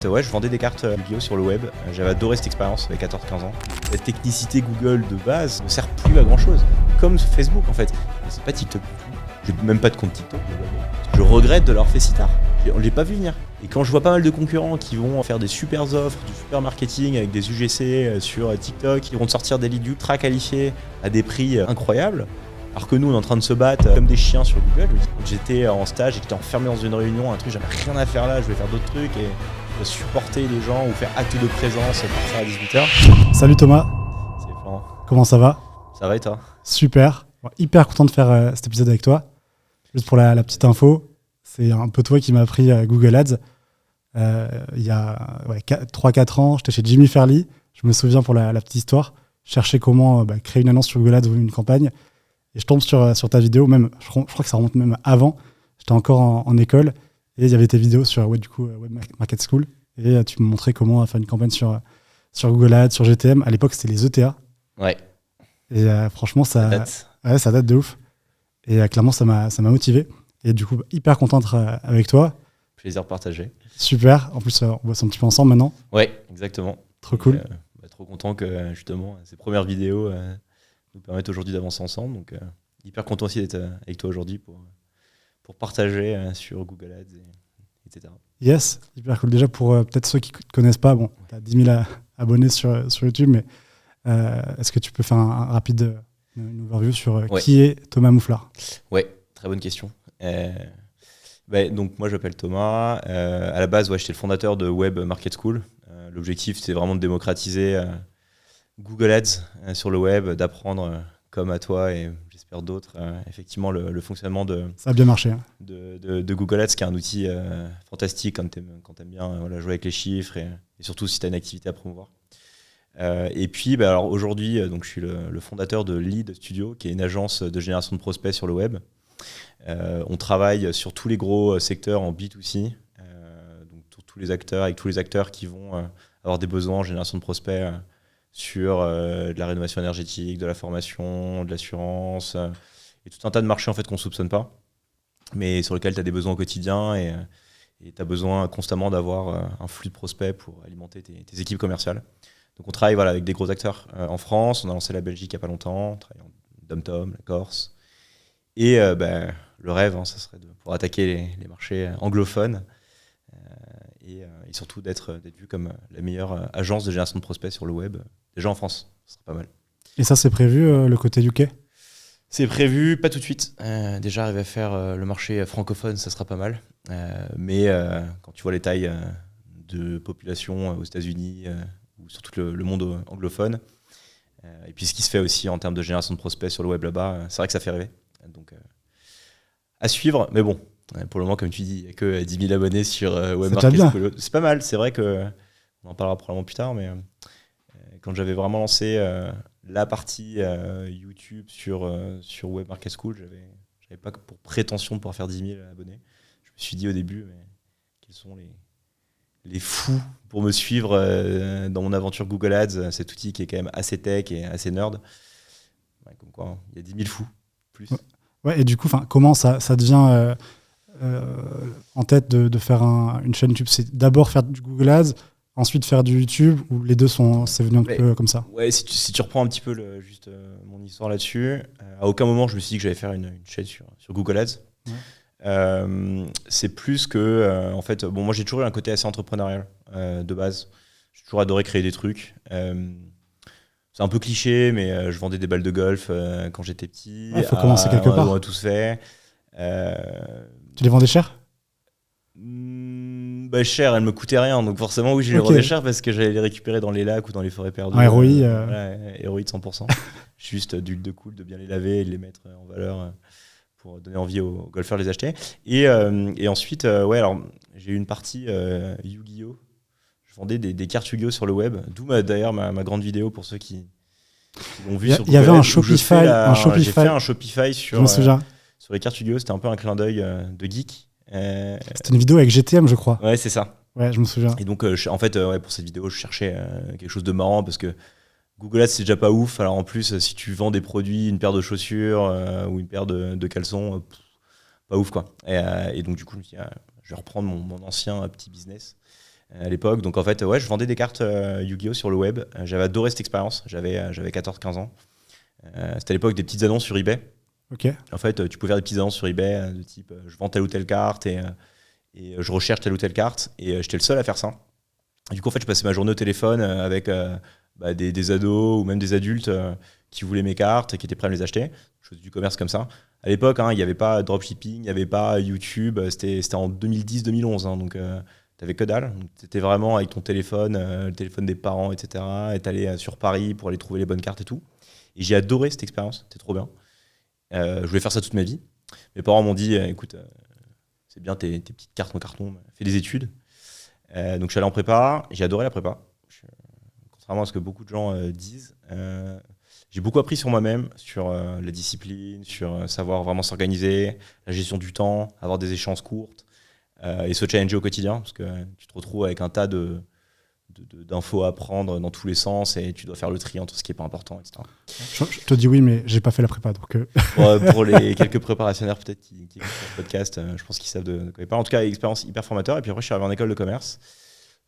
Ouais, je vendais des cartes Yu-Gi-Oh sur le web. J'avais adoré cette expérience avec 14-15 ans. La technicité Google de base ne sert plus à grand chose. Comme Facebook en fait. Mais c'est pas TikTok du tout. J'ai même pas de compte TikTok. Je regrette de l'avoir fait si tard. On l'ai pas vu venir. Et quand je vois pas mal de concurrents qui vont faire des super offres, du super marketing avec des UGC sur TikTok, qui vont te sortir des leads ultra qualifiés à des prix incroyables, alors que nous on est en train de se battre comme des chiens sur Google. J'étais en stage et j'étais enfermé dans une réunion, un truc, j'avais rien à faire là, je vais faire d'autres trucs et supporter les gens ou faire acte de présence et partir à 18h. Salut Thomas. C'est Florent. Comment ça va? Ça va et toi? Super. Hyper content de faire cet épisode avec toi. Juste pour la petite info, c'est un peu toi qui m'as appris Google Ads. Il y a 3-4 ans, j'étais chez Jimmy Fairly. Je me souviens pour la petite histoire. Je cherchais comment créer une annonce sur Google Ads ou une campagne. Et je tombe sur ta vidéo, même, je crois que ça remonte même avant. J'étais encore en école. Et il y avait tes vidéos sur Web Market School. Et tu me montrais comment faire une campagne sur Google Ads, sur GTM. À l'époque, c'était les ETA. Ouais. Et franchement, ça date de ouf. Et clairement, ça m'a motivé. Et du coup, hyper content d'être avec toi. Plaisir partagé. Super. En plus, on bosse un petit peu ensemble maintenant. Ouais, exactement. Trop cool. Trop content que justement ces premières vidéos nous permettent aujourd'hui d'avancer ensemble. Donc, hyper content aussi d'être avec toi aujourd'hui pour partager sur Google Ads, etc. Yes, hyper cool. Déjà, pour peut-être ceux qui ne te connaissent pas, bon, tu as 10 000 abonnés sur YouTube, mais est-ce que tu peux faire un rapide une overview sur qui est Thomas Mouflard? Ouais, très bonne question. Donc moi, je m'appelle Thomas. À la base, j'étais le fondateur de Web Market School. L'objectif, c'est vraiment de démocratiser Google Ads sur le web, d'apprendre comme à toi et j'espère d'autres, effectivement le fonctionnement ça a bien marché, hein. de Google Ads, qui est un outil fantastique quand tu aimes bien jouer avec les chiffres et surtout si tu as une activité à promouvoir. Et puis alors aujourd'hui, donc, je suis le fondateur de Lead Studio, qui est une agence de génération de prospects sur le web. On travaille sur tous les gros secteurs en B2C, donc tous les acteurs, avec tous les acteurs qui vont avoir des besoins en génération de prospects sur de la rénovation énergétique, de la formation, de l'assurance, et tout un tas de marchés en fait qu'on ne soupçonne pas, mais sur lesquels tu as des besoins au quotidien et tu as besoin constamment d'avoir un flux de prospects pour alimenter tes équipes commerciales. Donc on travaille avec des gros acteurs en France, on a lancé la Belgique il n'y a pas longtemps, on travaille en Dom-Tom, la Corse, et le rêve, ça serait de pouvoir attaquer les marchés anglophones, et surtout d'être vu comme la meilleure agence de génération de prospects sur le web, déjà en France. Ce serait pas mal. Et ça, c'est prévu, le côté UK? C'est prévu, pas tout de suite. Déjà, arriver à faire le marché francophone, ça sera pas mal. Mais quand tu vois les tailles de population aux États-Unis ou sur tout le monde anglophone, et puis ce qui se fait aussi en termes de génération de prospects sur le web là-bas, c'est vrai que ça fait rêver. Donc, à suivre, mais bon. Pour le moment, comme tu dis, il n'y a que 10 000 abonnés sur Web Market School. C'est pas mal, c'est vrai qu'on en parlera probablement plus tard, mais quand j'avais vraiment lancé la partie YouTube sur Web Market School, j'avais pas pour prétention de pouvoir faire 10 000 abonnés. Je me suis dit au début, mais quels sont les fous pour me suivre dans mon aventure Google Ads, cet outil qui est quand même assez tech et assez nerd. Ouais, comme quoi, il y a 10 000 fous, plus. Ouais, et du coup, comment ça devient en tête de faire une chaîne YouTube? C'est d'abord faire du Google Ads, ensuite faire du YouTube, ou les deux c'est venu un peu comme ça? Ouais, si tu reprends un petit peu mon histoire là-dessus, à aucun moment je me suis dit que j'allais faire une chaîne sur Google Ads. Ouais. C'est plus que, en fait, moi j'ai toujours eu un côté assez entrepreneurial de base. J'ai toujours adoré créer des trucs. C'est un peu cliché, mais je vendais des balles de golf quand j'étais petit. Il faut commencer quelque part. On a tous fait. Tu les vendais cher? Cher, elles me coûtaient rien, donc forcément oui, je les vendais cher parce que j'allais les récupérer dans les lacs ou dans les forêts perdues. ROI ROI de 100%. Juste d'huile de cool, de bien les laver et de les mettre en valeur pour donner envie aux golfeurs de les acheter. Et ensuite, alors j'ai eu une partie Yu-Gi-Oh! Je vendais des cartes Yu-Gi-Oh! Sur le web, d'où d'ailleurs ma grande vidéo pour ceux qui l'ont vu sur Google. Il y avait un Shopify. J'ai fait un Shopify sur les cartes Yu-Gi-Oh! C'était un peu un clin d'œil de geek. C'était une vidéo avec GTM, je crois. Ouais, c'est ça. Ouais, je me souviens. Et donc, en fait, pour cette vidéo, je cherchais quelque chose de marrant parce que Google Ads, c'est déjà pas ouf. Alors en plus, si tu vends des produits, une paire de chaussures ou une paire de caleçons, pas ouf quoi. Et donc, du coup, je me suis dit, je vais reprendre mon ancien petit business à l'époque. Donc en fait, ouais, je vendais des cartes Yu-Gi-Oh sur le web. J'avais adoré cette expérience. J'avais 14-15 ans. C'était à l'époque des petites annonces sur eBay. Ok. En fait, tu pouvais faire des petites annonces sur eBay de type je vends telle ou telle carte et je recherche telle ou telle carte. Et j'étais le seul à faire ça. Du coup, en fait, je passais ma journée au téléphone avec des ados ou même des adultes qui voulaient mes cartes, qui étaient prêts à me les acheter. Je faisais du commerce comme ça. À l'époque, il n'y avait pas dropshipping, il n'y avait pas YouTube. C'était en 2010-2011. Donc, tu n'avais que dalle. Tu étais vraiment avec ton téléphone, le téléphone des parents, etc. Et tu allais sur Paris pour aller trouver les bonnes cartes et tout. Et j'ai adoré cette expérience. C'était trop bien. Je voulais faire ça toute ma vie. Mes parents m'ont dit écoute, c'est bien tes petites cartes en carton, fais des études. Donc je suis allé en prépa, j'ai adoré la prépa. Contrairement à ce que beaucoup de gens disent, j'ai beaucoup appris sur moi-même, sur la discipline, sur savoir vraiment s'organiser, la gestion du temps, avoir des échéances courtes et se challenger au quotidien parce que tu te retrouves avec un tas d'infos à prendre dans tous les sens et tu dois faire le tri entre ce qui n'est pas important, etc. Je te dis oui, mais j'ai pas fait la prépa. Donc pour les quelques préparationnaires peut-être qui écoutent ce podcast, je pense qu'ils savent de quoi ils parlent. En tout cas, expérience hyper formateur. Et puis après, je suis arrivé en école de commerce.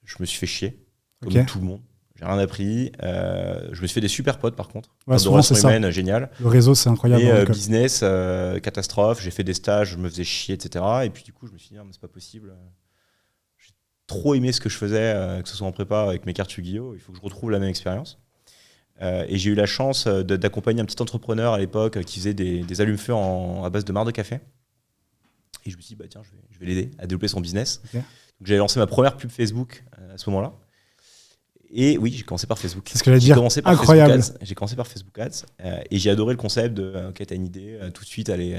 Je me suis fait chier, comme tout le monde. J'ai rien appris. Je me suis fait des super potes par contre. Ouais, souvent, c'est ça. Humaine, génial. Le réseau, c'est incroyable. Et business, catastrophe. J'ai fait des stages, je me faisais chier, etc. Et puis du coup, je me suis dit, mais c'est pas possible. J'ai trop aimé ce que je faisais, que ce soit en prépa avec mes cartes Yu-Gi-Oh! Il faut que je retrouve la même expérience. Et j'ai eu la chance d'accompagner un petit entrepreneur à l'époque qui faisait des allumes-feu à base de marc de café. Et je me suis dit, tiens, je vais l'aider à développer son business. Okay. Donc j'avais lancé ma première pub Facebook à ce moment-là. Et oui, j'ai commencé par Facebook. C'est ce que j'allais dire. Incroyable. J'ai commencé par Facebook Ads et j'ai adoré le concept de ok, t'as une idée, tout de suite aller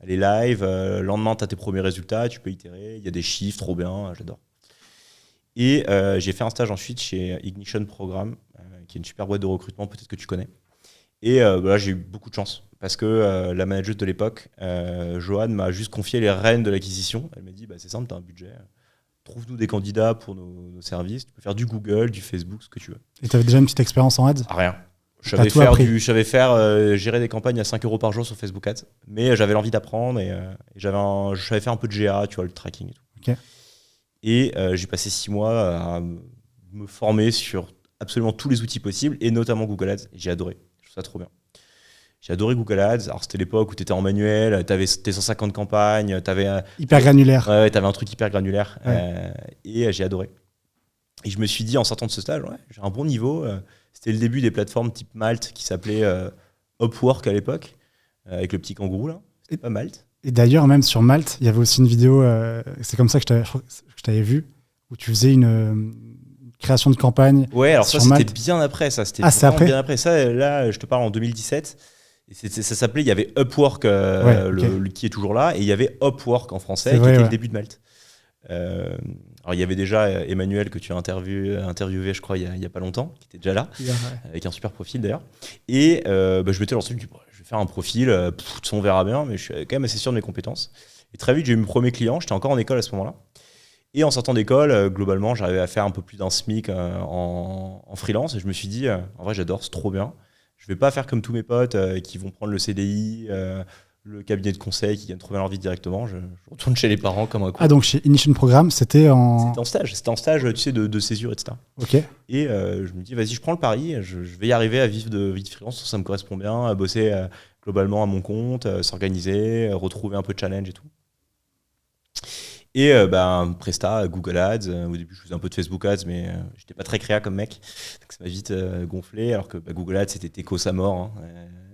live. Le lendemain, t'as tes premiers résultats, tu peux itérer. Il y a des chiffres, trop bien, j'adore. Et j'ai fait un stage ensuite chez Ignition Programme, qui est une super boîte de recrutement, peut-être que tu connais. Et là, j'ai eu beaucoup de chance parce que la manageuse de l'époque, Joanne, m'a juste confié les rênes de l'acquisition. Elle m'a dit, c'est simple, tu as un budget, trouve-nous des candidats pour nos services. Tu peux faire du Google, du Facebook, ce que tu veux. Et tu avais déjà une petite expérience en ads ? Rien. Je savais gérer des campagnes à 5 € par jour sur Facebook Ads, mais j'avais l'envie d'apprendre et je savais faire un peu de GA, tu vois, le tracking et tout. Okay. Et j'ai passé 6 mois à me former sur absolument tous les outils possibles, et notamment Google Ads. Et j'ai adoré. Je trouve ça trop bien. J'ai adoré Google Ads. Alors, c'était l'époque où tu étais en manuel, tu avais tes 150 campagnes, tu avais... Hyper granulaire. Ouais, tu avais un truc hyper granulaire. Ouais. Et j'ai adoré. Et je me suis dit, en sortant de ce stage, j'ai un bon niveau. C'était le début des plateformes type Malte qui s'appelait Upwork à l'époque, avec le petit kangourou, là. C'était pas Malte. Et d'ailleurs, même sur Malte, il y avait aussi une vidéo, c'est comme ça que je t'avais vu, où tu faisais une création de campagne. Ouais, alors sur ça, c'était Malte. bien après. Ça, c'était c'est après bien après. Ça, là, je te parle en 2017. Et ça s'appelait, il y avait Upwork qui est toujours là, et il y avait Upwork en français, qui était le début de Malte. Alors il y avait déjà Emmanuel que tu as interviewé, je crois, il y a pas longtemps, qui était déjà là, avec un super profil d'ailleurs. Et je m'étais lancé, je me dis, je vais faire un profil, on verra bien, mais je suis quand même assez sûr de mes compétences. Et très vite, j'ai eu mon premier client, j'étais encore en école à ce moment-là. Et en sortant d'école, globalement, j'arrivais à faire un peu plus d'un SMIC en freelance, et je me suis dit, en vrai, j'adore, c'est trop bien. Je vais pas faire comme tous mes potes qui vont prendre le CDI, le cabinet de conseil, qui gagnent trop bien leur vie directement. Je retourne chez les parents comme un coup. Ah, donc chez Ignition Programme, c'était en stage. C'était en stage, tu sais, de césure, etc. Ok. Et je me dis, vas-y, je prends le pari, je vais y arriver à vivre de vie de freelance, ça me correspond bien, à bosser globalement à mon compte, s'organiser, retrouver un peu de challenge et tout. Et Presta, Google Ads. Au début, je faisais un peu de Facebook Ads, mais j'étais pas très créa comme mec. Donc ça m'a vite gonflé, alors que Google Ads, c'était techos à mort.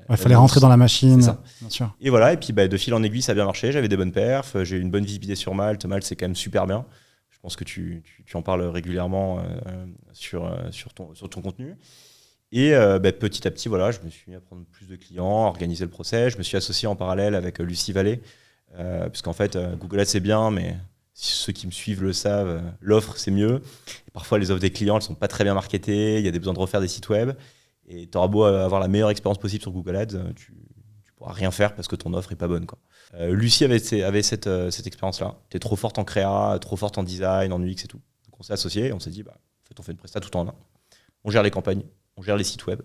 Il fallait rentrer dans la machine. C'est ça. Bien sûr. Et voilà, et puis de fil en aiguille, ça a bien marché. J'avais des bonnes perfs, j'ai eu une bonne visibilité sur Malte. Malte, c'est quand même super bien. Je pense que tu en parles régulièrement sur ton contenu. Et petit à petit, voilà, je me suis mis à prendre plus de clients, à organiser le process. Je me suis associé en parallèle avec Lucie Vallée, puisqu'en fait, Google Ads, c'est bien, mais ceux qui me suivent le savent, l'offre, c'est mieux. Et parfois, les offres des clients, elles sont pas très bien marketées. Il y a des besoins de refaire des sites web. Et tu auras beau avoir la meilleure expérience possible sur Google Ads, tu pourras rien faire parce que ton offre est pas bonne, quoi. Lucie avait cette expérience-là. Tu es trop forte en créa, trop forte en design, en UX et tout. Donc on s'est associés et on s'est dit, en fait, on fait une presta tout en un. On gère les campagnes, on gère les sites web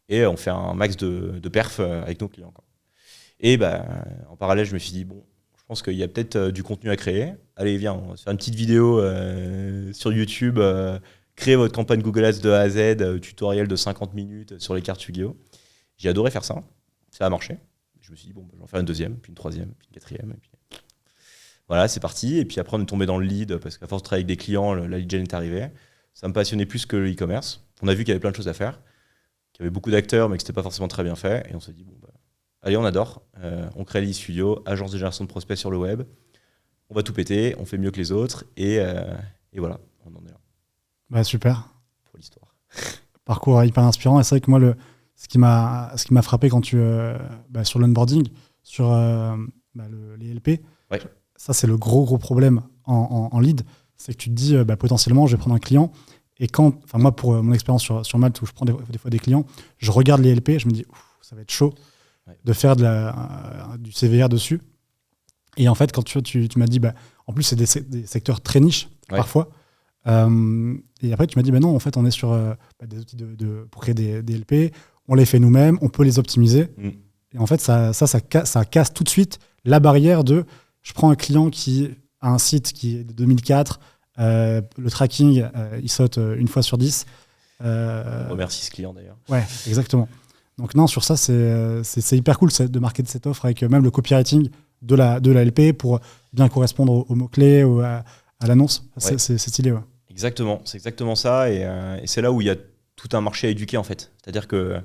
et on fait un max de perf avec nos clients, quoi. Et en parallèle, je me suis dit, bon, je pense qu'il y a peut-être du contenu à créer. Allez, viens, on va se faire une petite vidéo sur YouTube. Créer votre campagne Google Ads de A à Z, tutoriel de 50 minutes sur les cartes Yu-Gi-Oh! J'ai adoré faire ça. Ça a marché. Je me suis dit, bon, je vais en faire une deuxième, puis une troisième, puis une quatrième. Et puis... Voilà, c'est parti. Et puis après, on est tombé dans le lead parce qu'à force de travailler avec des clients, la lead gen est arrivée. Ça me passionnait plus que le e-commerce. On a vu qu'il y avait plein de choses à faire, qu'il y avait beaucoup d'acteurs, mais que c'était pas forcément très bien fait. Et on s'est dit, bon, allez, on adore. On crée l'e Studio, agence de génération de prospects sur le web. On va tout péter, on fait mieux que les autres. Et voilà, on en est là. Bah, super. Pour l'histoire. Parcours hyper inspirant. Et c'est vrai que moi, ce qui m'a frappé quand sur l'onboarding, sur les LP, ouais. Ça, c'est le gros problème en lead. C'est que tu te dis, potentiellement, je vais prendre un client. Et moi, pour mon expérience sur Malte, où je prends des fois des clients, je regarde les LP, je me dis, ça va être chaud de faire du CVR dessus. Et en fait, quand tu m'as dit, en plus, c'est des secteurs très niches, parfois. Et après, tu m'as dit, non, en fait, on est sur des outils pour créer des LP. On les fait nous-mêmes, on peut les optimiser. Et en fait, ça casse tout de suite la barrière de, je prends un client qui a un site qui est de 2004, le tracking, il saute une fois sur 10. On remercie ce client d'ailleurs. Ouais, exactement. Donc non, sur ça, c'est hyper cool de marketer cette offre avec même le copywriting de la LP pour bien correspondre aux mots-clés, à l'annonce. Ouais. C'est stylé, ouais. Exactement, c'est exactement ça. Et c'est là où il y a tout un marché à éduquer, en fait. C'est-à-dire que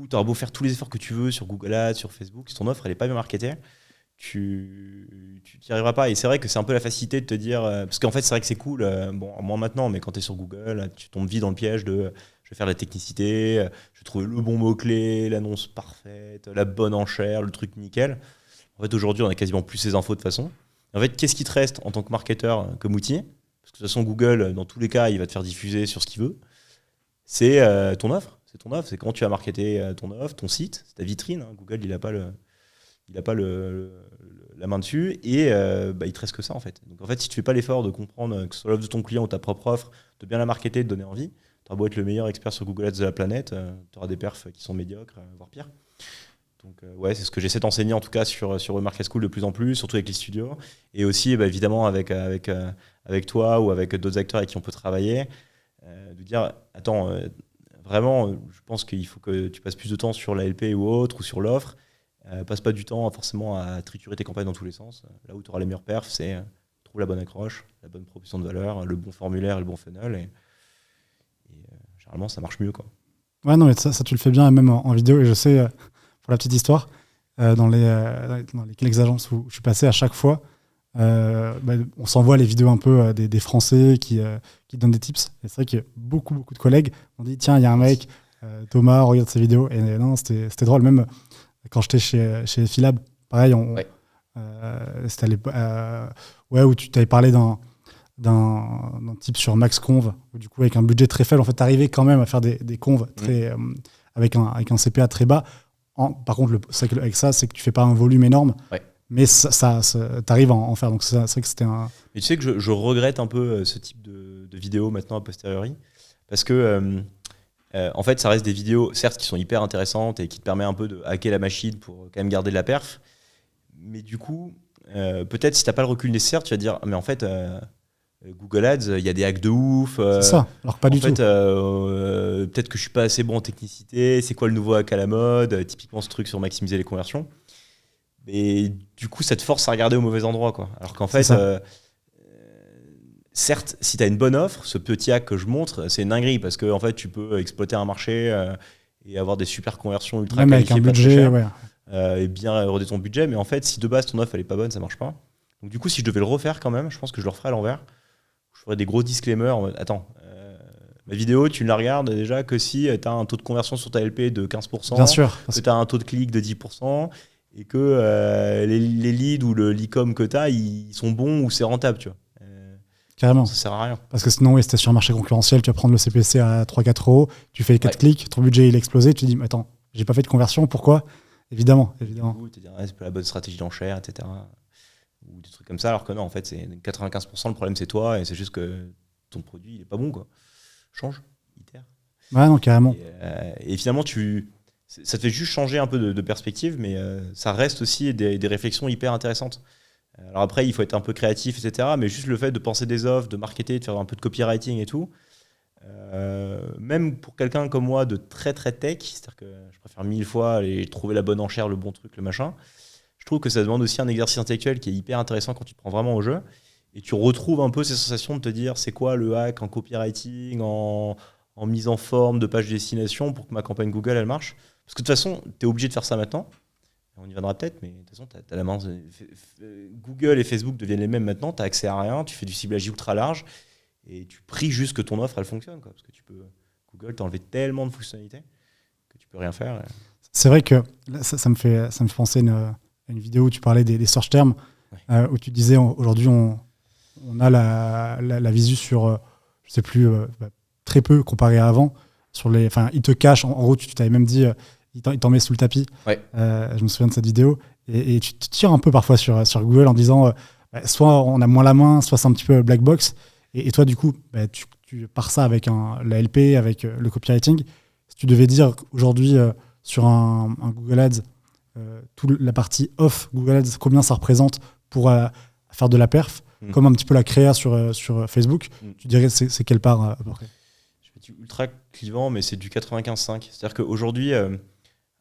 t'auras beau faire tous les efforts que tu veux sur Google Ads, sur Facebook, si ton offre, elle n'est pas bien marketée, tu n'y arriveras pas. Et c'est vrai que c'est un peu la facilité de te dire... parce qu'en fait, c'est vrai que c'est cool, moins maintenant, mais quand tu es sur Google, tu tombes vite dans le piège de... Je vais faire de la technicité, je vais trouver le bon mot-clé, l'annonce parfaite, la bonne enchère, le truc nickel. En fait, aujourd'hui, on a quasiment plus ces infos de toute façon. En fait, qu'est-ce qui te reste en tant que marketeur comme outil? Parce que de toute façon, Google, dans tous les cas, il va te faire diffuser sur ce qu'il veut. C'est ton offre. C'est ton offre. C'est quand tu vas marketer ton offre, ton site, c'est ta vitrine. Hein. Google, il n'a pas la main dessus. Et il te reste que ça, en fait. Donc, en fait, si tu ne fais pas l'effort de comprendre que ce soit l'offre de ton client ou ta propre offre, de bien la marketer, de donner envie, tu auras beau être le meilleur expert sur Google Ads de la planète, tu auras des perfs qui sont médiocres, voire pire. Donc c'est ce que j'essaie d'enseigner en tout cas sur Market School de plus en plus, surtout avec les studios. Et aussi évidemment avec toi ou avec d'autres acteurs avec qui on peut travailler, de dire, attends, vraiment, je pense qu'il faut que tu passes plus de temps sur la LP ou autre, ou sur l'offre. Passe pas du temps forcément à triturer tes campagnes dans tous les sens. Là où tu auras les meilleurs perfs, c'est trouve la bonne accroche, la bonne proposition de valeur, le bon formulaire et le bon funnel. Et généralement, ça marche mieux, quoi. Ouais, non, mais ça tu le fais bien, même en vidéo. Et je sais, pour la petite histoire, dans les quelques agences où je suis passé, à chaque fois, on s'envoie les vidéos un peu des Français qui donnent des tips. Et c'est vrai que beaucoup de collègues m'ont dit, tiens, il y a un mec, Thomas, regarde ses vidéos. Et non, c'était drôle. Même quand j'étais chez Philab, pareil, c'était où tu t'avais parlé d'un type sur MaxConv, où du coup, avec un budget très faible, en fait, t'arrivais quand même à faire des conves avec un CPA très bas. Par contre, avec ça, c'est que tu fais pas un volume énorme, mais ça t'arrives à en faire. Donc, c'est vrai que c'était un... Mais tu sais que je regrette un peu ce type de vidéos maintenant a posteriori, parce que en fait, ça reste des vidéos, certes, qui sont hyper intéressantes et qui te permettent un peu de hacker la machine pour quand même garder de la perf. Mais du coup, peut-être si t'as pas le recul nécessaire, tu vas te dire, mais en fait... Google Ads, il y a des hacks de ouf. C'est ça, alors pas du tout. Peut-être que je suis pas assez bon en technicité. C'est quoi le nouveau hack à la mode? Typiquement ce truc sur maximiser les conversions. Et du coup, ça te force à regarder au mauvais endroit, quoi. Alors qu'en fait, certes, si tu as une bonne offre, ce petit hack que je montre, c'est une dinguerie parce que en fait, tu peux exploiter un marché et avoir des super conversions ultra même avec un budget, et bien éroder ton budget. Mais en fait, si de base ton offre elle est pas bonne, ça marche pas. Donc du coup, si je devais le refaire quand même, je pense que je le referais à l'envers. Je ferais des gros disclaimers en mode, attends, ma vidéo, tu ne la regardes déjà que si tu as un taux de conversion sur ta LP de 15%, bien sûr, que tu as un taux de clic de 10%, et que les leads ou l'e-com que tu as, ils sont bons ou c'est rentable, tu vois. Carrément. Ça sert à rien. Parce que sinon, si tu es sur un marché concurrentiel, tu vas prendre le CPC à 3-4 euros, tu fais 4 clics, ton budget il a explosé, tu te dis, mais attends, j'ai pas fait de conversion, pourquoi? Évidemment. Du coup, tu te dis, c'est pas la bonne stratégie d'enchère, etc. Ou des trucs comme ça, alors que non, en fait, c'est 95%, le problème c'est toi, et c'est juste que ton produit, il est pas bon, quoi. Change, itère. Ouais, non, carrément. Et finalement, Ça te fait juste changer un peu de perspective, mais ça reste aussi des réflexions hyper intéressantes. Alors après, il faut être un peu créatif, etc. Mais juste le fait de penser des offres, de marketer, de faire un peu de copywriting et tout, même pour quelqu'un comme moi de très très tech, c'est-à-dire que je préfère 1000 fois aller trouver la bonne enchère, le bon truc, le machin, je trouve que ça demande aussi un exercice intellectuel qui est hyper intéressant quand tu te prends vraiment au jeu. Et tu retrouves un peu ces sensations de te dire c'est quoi le hack en copywriting, en mise en forme de page destination pour que ma campagne Google elle marche. Parce que de toute façon, tu es obligé de faire ça maintenant. On y viendra peut-être, mais de toute façon, t'as la main. Google et Facebook deviennent les mêmes maintenant. Tu as accès à rien, tu fais du ciblage ultra large et tu pries juste que ton offre elle fonctionne. Parce que Google t'a enlevé tellement de fonctionnalités que tu peux rien faire. C'est vrai que là, ça me fait penser à une vidéo où tu parlais des search terms, où tu disais aujourd'hui on a la visu sur, je sais plus, très peu comparé à avant. Il te cache, en gros, tu t'avais même dit, il t'en met sous le tapis. Ouais. Je me souviens de cette vidéo. Et tu te tires un peu parfois sur Google en disant, soit on a moins la main, soit c'est un petit peu black box. Et toi, du coup, tu pars ça avec la LP, avec le copywriting. Si tu devais dire aujourd'hui sur un Google Ads, toute la partie off Google Ads, combien ça représente pour faire de la perf, comme un petit peu la créa sur Facebook, tu dirais c'est quelle part à peu près? Je vais être ultra clivant, mais c'est du 95-5. C'est-à-dire qu'aujourd'hui,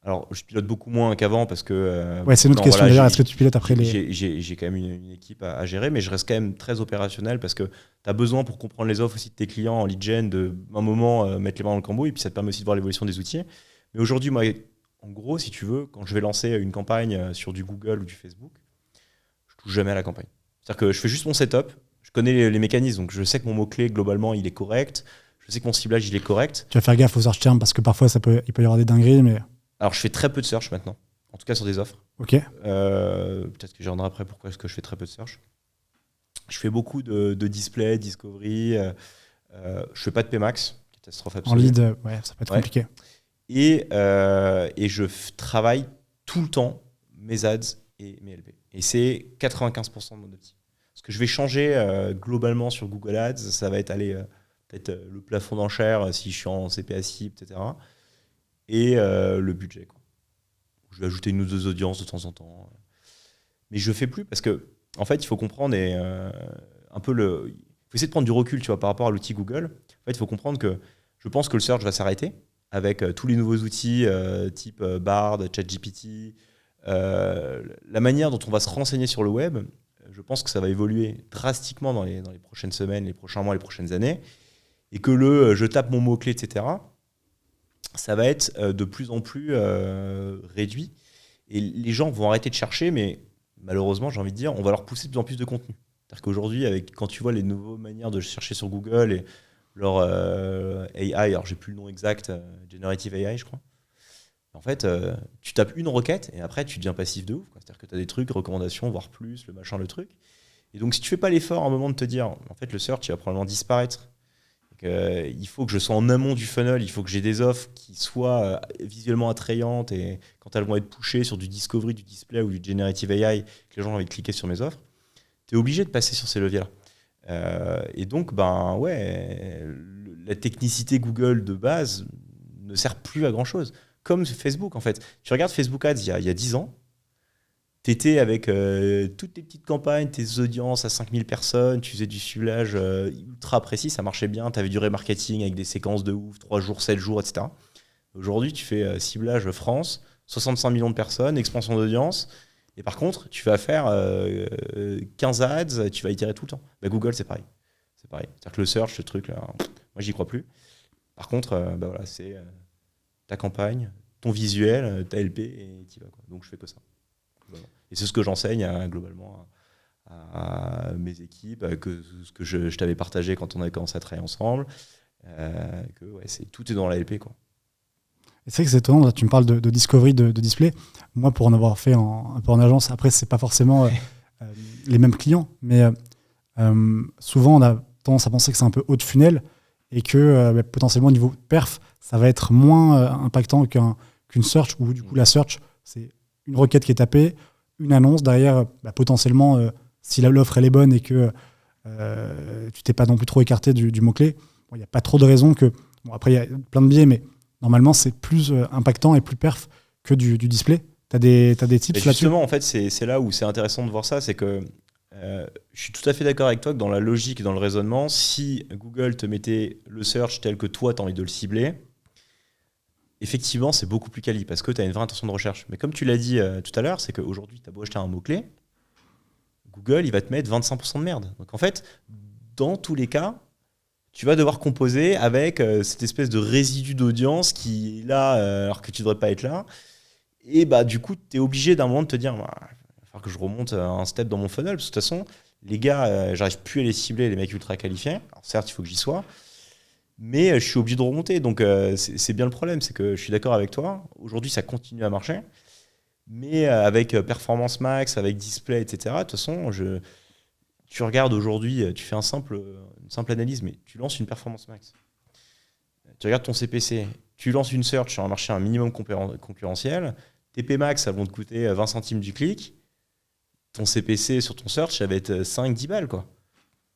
alors je pilote beaucoup moins qu'avant parce que... c'est une autre question d'ailleurs, est-ce que tu pilotes après les... J'ai quand même une équipe à gérer, mais je reste quand même très opérationnel parce que tu as besoin pour comprendre les offres aussi de tes clients en lead gen, d'un moment mettre les mains dans le cambouis, et puis ça te permet aussi de voir l'évolution des outils. Mais aujourd'hui, moi, en gros, si tu veux, quand je vais lancer une campagne sur du Google ou du Facebook, je touche jamais à la campagne. C'est-à-dire que je fais juste mon setup, je connais les mécanismes, donc je sais que mon mot-clé, globalement, il est correct, je sais que mon ciblage, il est correct. Tu vas faire gaffe aux search terms parce que parfois, il peut y avoir des dingueries, mais... Alors, je fais très peu de search maintenant, en tout cas sur des offres. Ok. Peut-être que j'y reviendrai après pourquoi est-ce que je fais très peu de search. Je fais beaucoup de display, discovery, je fais pas de PMax, catastrophe absolue. En lead, ça peut être compliqué. Et je travaille tout le temps mes ads et mes LP. Et c'est 95% de mon optique. Ce que je vais changer globalement sur Google Ads, ça va être peut-être le plafond d'enchères si je suis en CPA cible, etc. Et le budget. Je vais ajouter une ou deux audiences de temps en temps. Mais je ne fais plus parce que, en fait, il faut comprendre un peu il faut essayer de prendre du recul, tu vois, par rapport à l'outil Google. En fait, il faut comprendre que je pense que le search va s'arrêter avec tous les nouveaux outils type Bard, ChatGPT. La manière dont on va se renseigner sur le web, je pense que ça va évoluer drastiquement dans les prochaines semaines, les prochains mois, les prochaines années. Et que je tape mon mot-clé, etc., ça va être de plus en plus réduit. Et les gens vont arrêter de chercher, mais malheureusement, j'ai envie de dire, on va leur pousser de plus en plus de contenu. C'est-à-dire qu'aujourd'hui, quand tu vois les nouvelles manières de chercher sur Google et leur AI, alors j'ai plus le nom exact, Generative AI, je crois. En fait, tu tapes une requête et après, tu deviens passif de ouf. C'est-à-dire que tu as des trucs, recommandations, voire plus, le machin, le truc. Et donc, si tu fais pas l'effort à un moment de te dire, en fait, le search, il va probablement disparaître. Il faut que je sois en amont du funnel, il faut que j'ai des offres qui soient visuellement attrayantes et quand elles vont être pushées sur du discovery, du display ou du generative AI, que les gens vont envie de cliquer sur mes offres, tu es obligé de passer sur ces leviers-là. Et donc, la technicité Google de base ne sert plus à grand-chose. Comme Facebook, en fait. Tu regardes Facebook Ads il y a 10 ans, tu étais avec toutes tes petites campagnes, tes audiences à 5000 personnes, tu faisais du ciblage ultra précis, ça marchait bien, tu avais du remarketing avec des séquences de ouf, 3 jours, 7 jours, etc. Aujourd'hui, tu fais ciblage France, 65 millions de personnes, expansion d'audience, et par contre, tu vas faire 15 ads, tu vas itérer tout le temps. Google, c'est pareil. C'est-à-dire que le search, ce truc-là, moi, j'y crois plus. Par contre, c'est ta campagne, ton visuel, ta LP, et tu y vas. Donc, je fais que ça. Et c'est ce que j'enseigne globalement à mes équipes, ce que je t'avais partagé quand on avait commencé à travailler ensemble, tout est dans la LP. Et c'est vrai que c'est étonnant, tu me parles de discovery, de display. Moi, pour en avoir fait un peu en agence, après, c'est pas forcément les mêmes clients, mais souvent, on a tendance à penser que c'est un peu haut de funnel et que potentiellement, au niveau perf, ça va être moins impactant qu'une search, où du coup, la search, c'est une requête qui est tapée, une annonce derrière, potentiellement, si l'offre elle est bonne et que tu t'es pas non plus trop écarté du mot-clé, il n'y a pas trop de raisons que... Bon, après, il y a plein de biais, mais normalement, c'est plus impactant et plus perf que du display. T'as des tips là-dessus? Justement, en fait, c'est là où c'est intéressant de voir ça, c'est que je suis tout à fait d'accord avec toi que dans la logique et dans le raisonnement, si Google te mettait le search tel que toi, tu as envie de le cibler, effectivement, c'est beaucoup plus quali parce que tu as une vraie intention de recherche. Mais comme tu l'as dit tout à l'heure, c'est qu'aujourd'hui, tu as beau acheter un mot-clé, Google, il va te mettre 25% de merde. Donc en fait, dans tous les cas, tu vas devoir composer avec cette espèce de résidu d'audience qui est là alors que tu ne devrais pas être là. Et bah, du coup, tu es obligé d'un moment de te dire, bah, il va falloir que je remonte un step dans mon funnel. Parce que de toute façon, les gars, j'arrive plus à les cibler, les mecs ultra qualifiés. Alors certes, il faut que j'y sois. Mais je suis obligé de remonter. Donc c'est bien le problème. C'est que je suis d'accord avec toi. Aujourd'hui, ça continue à marcher. Mais avec Performance Max, avec Display, etc., de toute façon, tu regardes aujourd'hui, tu fais une simple analyse, mais tu lances une Performance Max. Tu regardes ton CPC, tu lances une search sur un marché un minimum concurrentiel. TP Max, ça va te coûter 20 centimes du clic. Ton CPC sur ton search, ça va être 5-10 balles, quoi.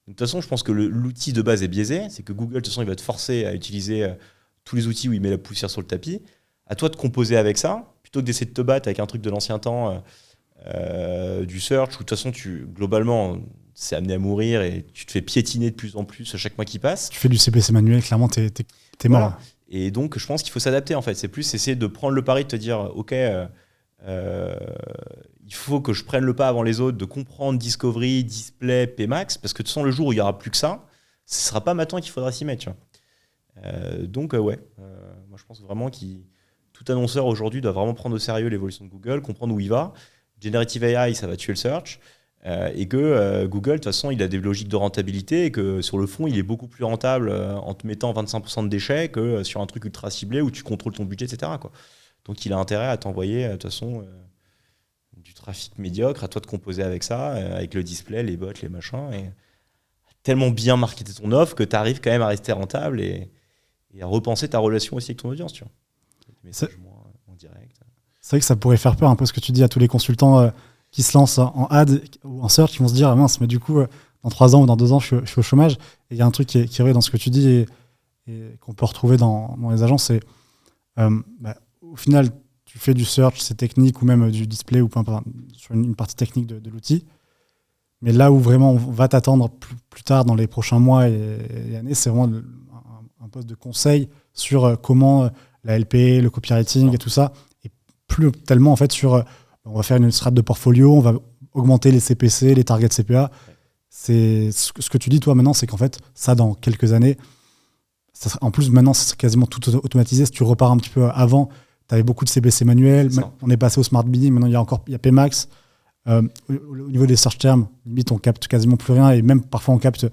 De toute façon, je pense que l'outil de base est biaisé. C'est que Google, de toute façon, il va te forcer à utiliser tous les outils où il met la poussière sur le tapis. À toi de composer avec ça, plutôt que d'essayer de te battre avec un truc de l'ancien temps du search, où de toute façon, globalement, c'est amené à mourir et tu te fais piétiner de plus en plus à chaque mois qui passe. Tu fais du CPC manuel, clairement, t'es mort. Voilà. Et donc, je pense qu'il faut s'adapter, en fait. C'est plus essayer de prendre le pari de te dire, OK, il faut que je prenne le pas avant les autres, de comprendre Discovery, Display, Pmax, parce que de toute façon, le jour où il n'y aura plus que ça, ce ne sera pas maintenant qu'il faudra s'y mettre. Tu vois. Donc, ouais, moi je pense vraiment que tout annonceur aujourd'hui doit vraiment prendre au sérieux l'évolution de Google, comprendre où il va. Generative AI, ça va tuer le search. Et que Google, de toute façon, il a des logiques de rentabilité et que sur le fond, il est beaucoup plus rentable en te mettant 25% de déchets que sur un truc ultra ciblé où tu contrôles ton budget, etc., quoi. Donc, il a intérêt à t'envoyer, de toute façon, du trafic médiocre, à toi de composer avec ça, avec le display, les bots, les machins, et tellement bien marketer ton offre que tu arrives quand même à rester rentable et à repenser ta relation aussi avec ton audience, tu vois. Messages moins en direct. C'est vrai que ça pourrait faire peur un peu ce que tu dis à tous les consultants qui se lancent en ad ou en search, qui vont se dire, ah mince, mais du coup, dans 3 ans ou dans 2 ans, je suis au chômage. Et il y a un truc qui est vrai dans ce que tu dis et qu'on peut retrouver dans les agences, c'est au final, tu fais du search, c'est technique, ou même du display, ou peu importe, sur une partie technique de l'outil. Mais là où vraiment on va t'attendre plus tard dans les prochains mois et années, c'est vraiment un poste de conseil sur comment la LP, le copywriting et tout ça, et plus tellement en fait sur on va faire une strat de portfolio, on va augmenter les CPC, les targets CPA. C'est ce que tu dis toi maintenant, c'est qu'en fait ça dans quelques années, en plus maintenant c'est quasiment tout automatisé. Si tu repars un petit peu avant, tu avais beaucoup de CPC manuels, on est passé au smart bidding, maintenant il y a Pmax. Au niveau des search terms, limite on capte quasiment plus rien et même parfois on capte.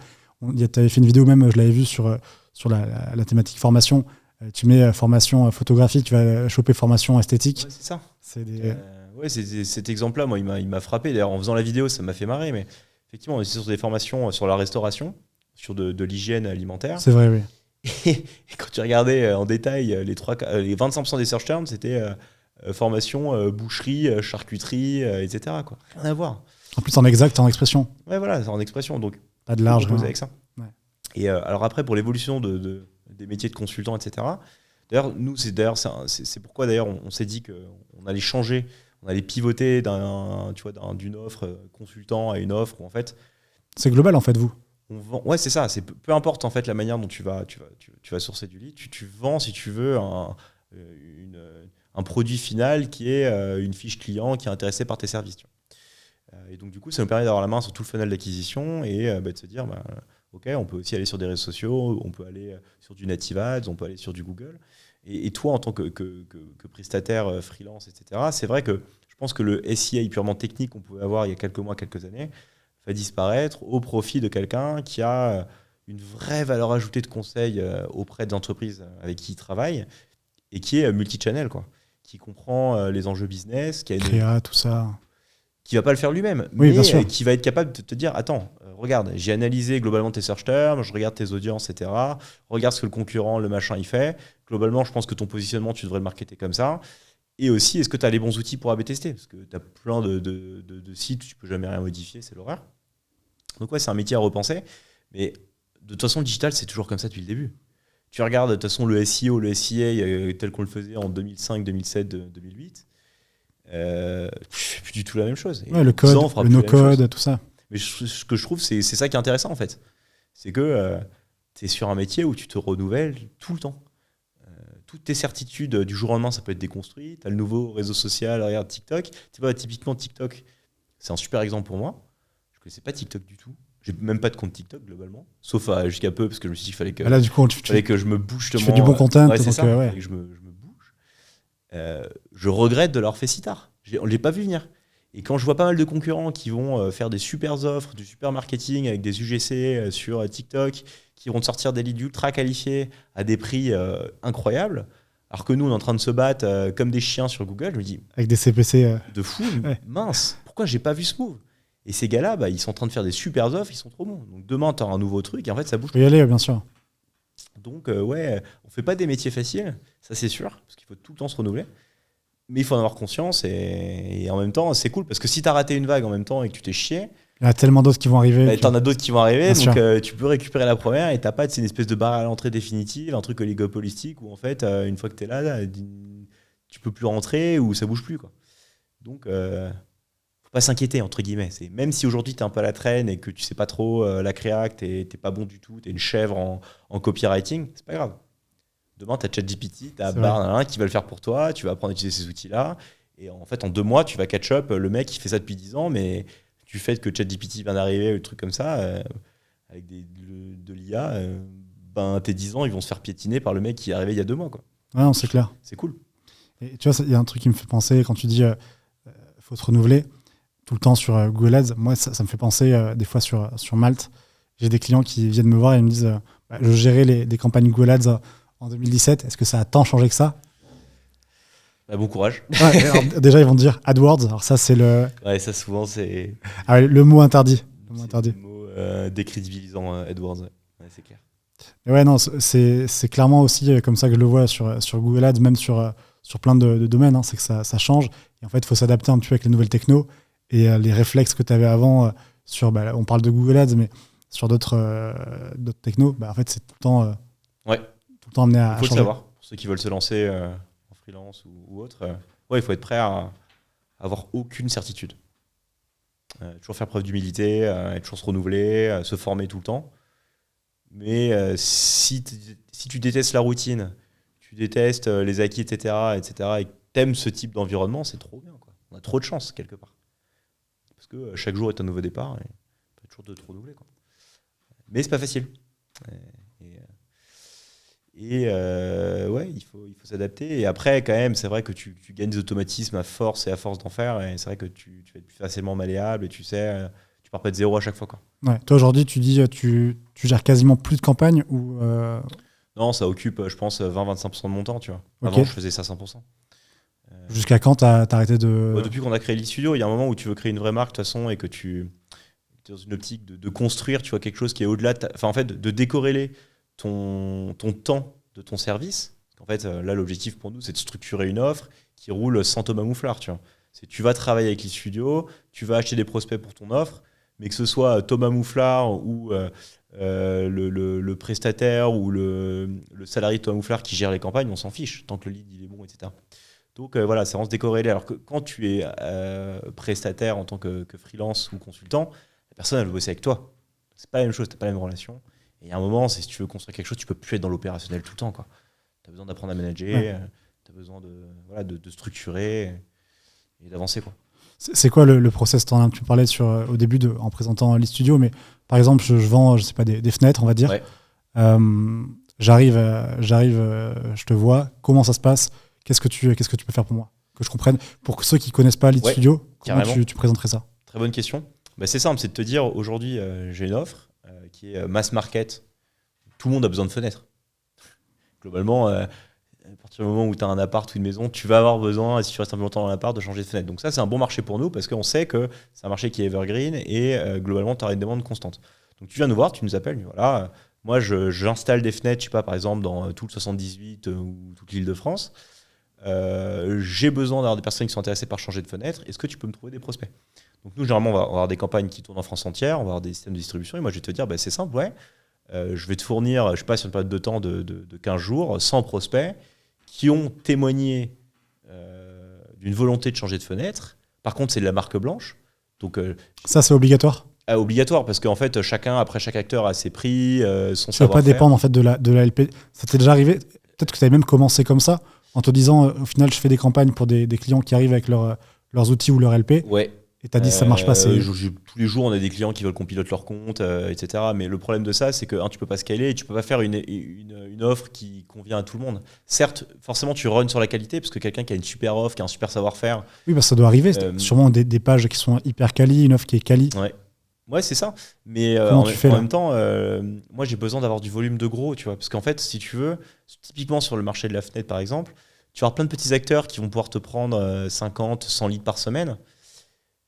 Tu avais fait une vidéo même, je l'avais vue sur la thématique formation. Tu mets formation photographique, tu vas choper formation esthétique. Ouais, c'est ça. C'est cet exemple-là, moi, il m'a frappé. D'ailleurs, en faisant la vidéo, ça m'a fait marrer. Mais effectivement, on est sur des formations sur la restauration, sur de l'hygiène alimentaire. C'est vrai, oui. Et quand tu regardais en détail les 25% des search terms, c'était formation boucherie, charcuterie, etc., quoi. Rien à voir. En plus, en exact, en expression. Ouais, voilà, c'est en expression. Donc, pas de large. Avec ça. Ouais. Et alors après, pour l'évolution des métiers de consultant, etc., d'ailleurs, nous, c'est pourquoi d'ailleurs on s'est dit qu'on allait changer, on allait pivoter d'une offre consultant à une offre où en fait. C'est global en fait, vous. Ouais, c'est ça. Peu importe en fait la manière dont tu vas sourcer du lead. Tu vends, si tu veux, un produit final qui est une fiche client qui est intéressée par tes services. Tu vois. Et donc du coup, ça nous permet d'avoir la main sur tout le funnel d'acquisition et de se dire, ok, on peut aussi aller sur des réseaux sociaux, on peut aller sur du native ads, on peut aller sur du Google. Et toi, en tant que prestataire freelance, etc., c'est vrai que je pense que le SEA purement technique qu'on pouvait avoir il y a quelques mois, quelques années, va disparaître au profit de quelqu'un qui a une vraie valeur ajoutée de conseil auprès des entreprises avec qui il travaille et qui est multi-channel, quoi, qui comprend les enjeux business, qui a créa, tout ça, qui va pas le faire lui-même, oui, mais qui va être capable de te dire, attends, regarde, j'ai analysé globalement tes search terms, je regarde tes audiences, etc. Regarde ce que le concurrent, le machin, il fait. Globalement, je pense que ton positionnement, tu devrais le marketer comme ça. Et aussi, est-ce que tu as les bons outils pour A/B tester ? Parce que tu as plein de sites où tu peux jamais rien modifier, c'est l'horreur. Donc ouais, c'est un métier à repenser. Mais de toute façon, le digital, c'est toujours comme ça depuis le début. Tu regardes de toute façon le SEO, le SEA tel qu'on le faisait en 2005, 2007, 2008. C'est plus du tout la même chose. Et le code, le no-code, tout ça. Mais ce que je trouve, c'est ça qui est intéressant en fait. C'est que tu es sur un métier où tu te renouvelles tout le temps. Toutes tes certitudes du jour au lendemain, ça peut être déconstruit. Tu as le nouveau réseau social, regarde TikTok. Tu vois, typiquement TikTok, c'est un super exemple pour moi. Je ne connaissais pas TikTok du tout. J'ai même pas de compte TikTok globalement, sauf jusqu'à peu, parce que je me suis dit qu'il fallait que, là, du coup, fallait que je me bouge. Tu fais du bon content. Ouais, c'est ça, que je me bouge. Je regrette de l'avoir fait si tard. On ne l'a pas vu venir. Et quand je vois pas mal de concurrents qui vont faire des super offres, du super marketing avec des UGC sur TikTok, qui vont te sortir des leads ultra qualifiés à des prix incroyables, alors que nous, on est en train de se battre comme des chiens sur Google, je me dis... Avec des CPC... De fou, mince, pourquoi j'ai pas vu ce move? Et ces gars-là, ils sont en train de faire des super offres, ils sont trop bons. Donc demain, tu auras un nouveau truc et en fait, ça bouge. Faut y aller, bien sûr. Donc on fait pas des métiers faciles, ça c'est sûr, parce qu'il faut tout le temps se renouveler. Mais il faut en avoir conscience et en même temps, c'est cool parce que si tu as raté une vague en même temps et que tu t'es chié, il y a tellement d'autres qui vont arriver. Tu en as d'autres qui vont arriver, donc tu peux récupérer la première et t'as pas une espèce de barre à l'entrée définitive, un truc oligopolistique où en fait, une fois que tu es là, tu peux plus rentrer ou ça bouge plus, quoi. Donc, faut pas s'inquiéter, entre guillemets. Même si aujourd'hui tu es un peu à la traîne et que tu sais pas trop la créa, que t'es pas bon du tout, tu es une chèvre en copywriting, c'est pas grave. Demain, tu as ChatGPT, tu as Bard qui va le faire pour toi, tu vas apprendre à utiliser ces outils-là. Et en fait, en 2 mois, tu vas catch up le mec qui fait ça depuis 10 ans, mais du fait que ChatGPT vient d'arriver, ou des trucs comme ça, avec de l'IA, tes 10 ans, ils vont se faire piétiner par le mec qui est arrivé il y a 2 mois, quoi. Ouais, non, c'est clair. C'est cool. Et tu vois, il y a un truc qui me fait penser, quand tu dis faut se renouveler tout le temps sur Google Ads, moi, ça me fait penser des fois sur Malte. J'ai des clients qui viennent me voir et ils me disent je gérais des campagnes Google Ads en 2017, est-ce que ça a tant changé que ça? Bon courage. Ouais, alors, déjà, ils vont te dire AdWords. Alors ça, c'est le... Ouais, ça, souvent, c'est... Ah, le mot interdit. Le mot décrédibilisant, AdWords. Ouais, c'est clair. Et ouais, non, c'est clairement aussi comme ça que je le vois sur Google Ads, même sur plein de domaines. C'est que ça change. Et en fait, il faut s'adapter un petit peu avec les nouvelles technos et les réflexes que tu avais avant sur... on parle de Google Ads, mais sur d'autres technos, en fait, c'est tout le temps... Tout le temps amené à changer. Il faut le savoir. Pour ceux qui veulent se lancer en freelance ou autre, il faut être prêt à avoir aucune certitude. Toujours faire preuve d'humilité, toujours se renouveler, se former tout le temps. Mais si tu détestes la routine, tu détestes les acquis, etc., et que t'aimes ce type d'environnement, c'est trop bien, quoi. On a trop de chance, quelque part. Parce que chaque jour est un nouveau départ, et t'as toujours de te renouveler, quoi. Mais c'est pas facile. Il faut s'adapter. Et après, quand même, c'est vrai que tu gagnes des automatismes à force d'en faire. Et c'est vrai que tu vas être plus facilement malléable et tu pars pas de zéro à chaque fois, quoi. Ouais. Toi, aujourd'hui, tu dis tu gères quasiment plus de campagnes ou Non, ça occupe, je pense, 20-25% de mon temps, tu vois. Okay. Avant, je faisais ça 100%. Jusqu'à quand t'as arrêté de... Depuis qu'on a créé l'e-studio, il y a un moment où tu veux créer une vraie marque, de toute façon, et que tu es dans une optique de construire, tu vois, quelque chose qui est au-delà en fait, de décorréler ton temps de ton service. En fait, là, l'objectif pour nous, c'est de structurer une offre qui roule sans Thomas Mouflard. Tu vas travailler avec les studios, tu vas acheter des prospects pour ton offre, mais que ce soit Thomas Mouflard ou le prestataire ou le salarié de Thomas Mouflard qui gère les campagnes, on s'en fiche, tant que le lead il est bon, etc. Donc voilà, ça rend se décorréler. Alors que quand tu es prestataire en tant que freelance ou consultant, la personne, elle veut bosser avec toi. C'est pas la même chose, t'as pas la même relation. Et à un moment, si tu veux construire quelque chose, tu peux plus être dans l'opérationnel tout le temps, quoi. Tu as besoin d'apprendre à manager, tu as besoin de structurer et d'avancer, quoi. C'est quoi le process? Tu parlais au début en présentant l'e-studio, mais par exemple, je vends, je sais pas, des fenêtres, on va dire. Ouais. J'arrive, je te vois. Comment ça se passe? Qu'est-ce que tu peux faire pour moi? Que je comprenne. Pour ceux qui connaissent pas l'e-studio, comment tu présenterais ça? Très bonne question. C'est simple, c'est de te dire, aujourd'hui, j'ai une offre qui est mass market. Tout le monde a besoin de fenêtres. Globalement, à partir du moment où tu as un appart ou une maison, tu vas avoir besoin, si tu restes un peu longtemps dans l'appart, de changer de fenêtre. Donc ça, c'est un bon marché pour nous parce qu'on sait que c'est un marché qui est evergreen et globalement, tu auras une demande constante. Donc tu viens nous voir, tu nous appelles, voilà, moi j'installe des fenêtres, je sais pas, par exemple, dans tout le 78 ou toute l'Île-de-France. J'ai besoin d'avoir des personnes qui sont intéressées par changer de fenêtre. Est-ce que tu peux me trouver des prospects? Donc nous, généralement, on va avoir des campagnes qui tournent en France entière, on va avoir des systèmes de distribution et moi, je vais te dire, c'est simple, je vais te fournir, je sais pas, sur une période de temps de 15 jours, 100 prospects qui ont témoigné d'une volonté de changer de fenêtre. Par contre, c'est de la marque blanche. Donc, ça, c'est obligatoire. Obligatoire, parce qu'en fait, après chaque acteur a ses prix, son Ça ne va pas savoir-faire. dépendre en fait, de la LP. Ça t'est déjà arrivé? Peut-être que tu avais même commencé comme ça, en te disant, au final, je fais des campagnes pour des clients qui arrivent avec leurs outils ou leur LP. Ouais. Et tu as dit, ça ne marche pas. Tous les jours, on a des clients qui veulent qu'on pilote leur compte, etc. Mais le problème de ça, c'est que tu peux pas scaler et tu peux pas faire une offre qui convient à tout le monde. Certes, forcément, tu runs sur la qualité, parce que quelqu'un qui a une super offre, qui a un super savoir-faire. Oui, ça doit arriver. Sûrement des pages qui sont hyper quali, une offre qui est quali. Ouais, c'est ça. Mais en même temps, moi, j'ai besoin d'avoir du volume de gros, tu vois. Parce qu'en fait, si tu veux, typiquement sur le marché de la fenêtre, par exemple, tu vas avoir plein de petits acteurs qui vont pouvoir te prendre 50, 100 leads par semaine.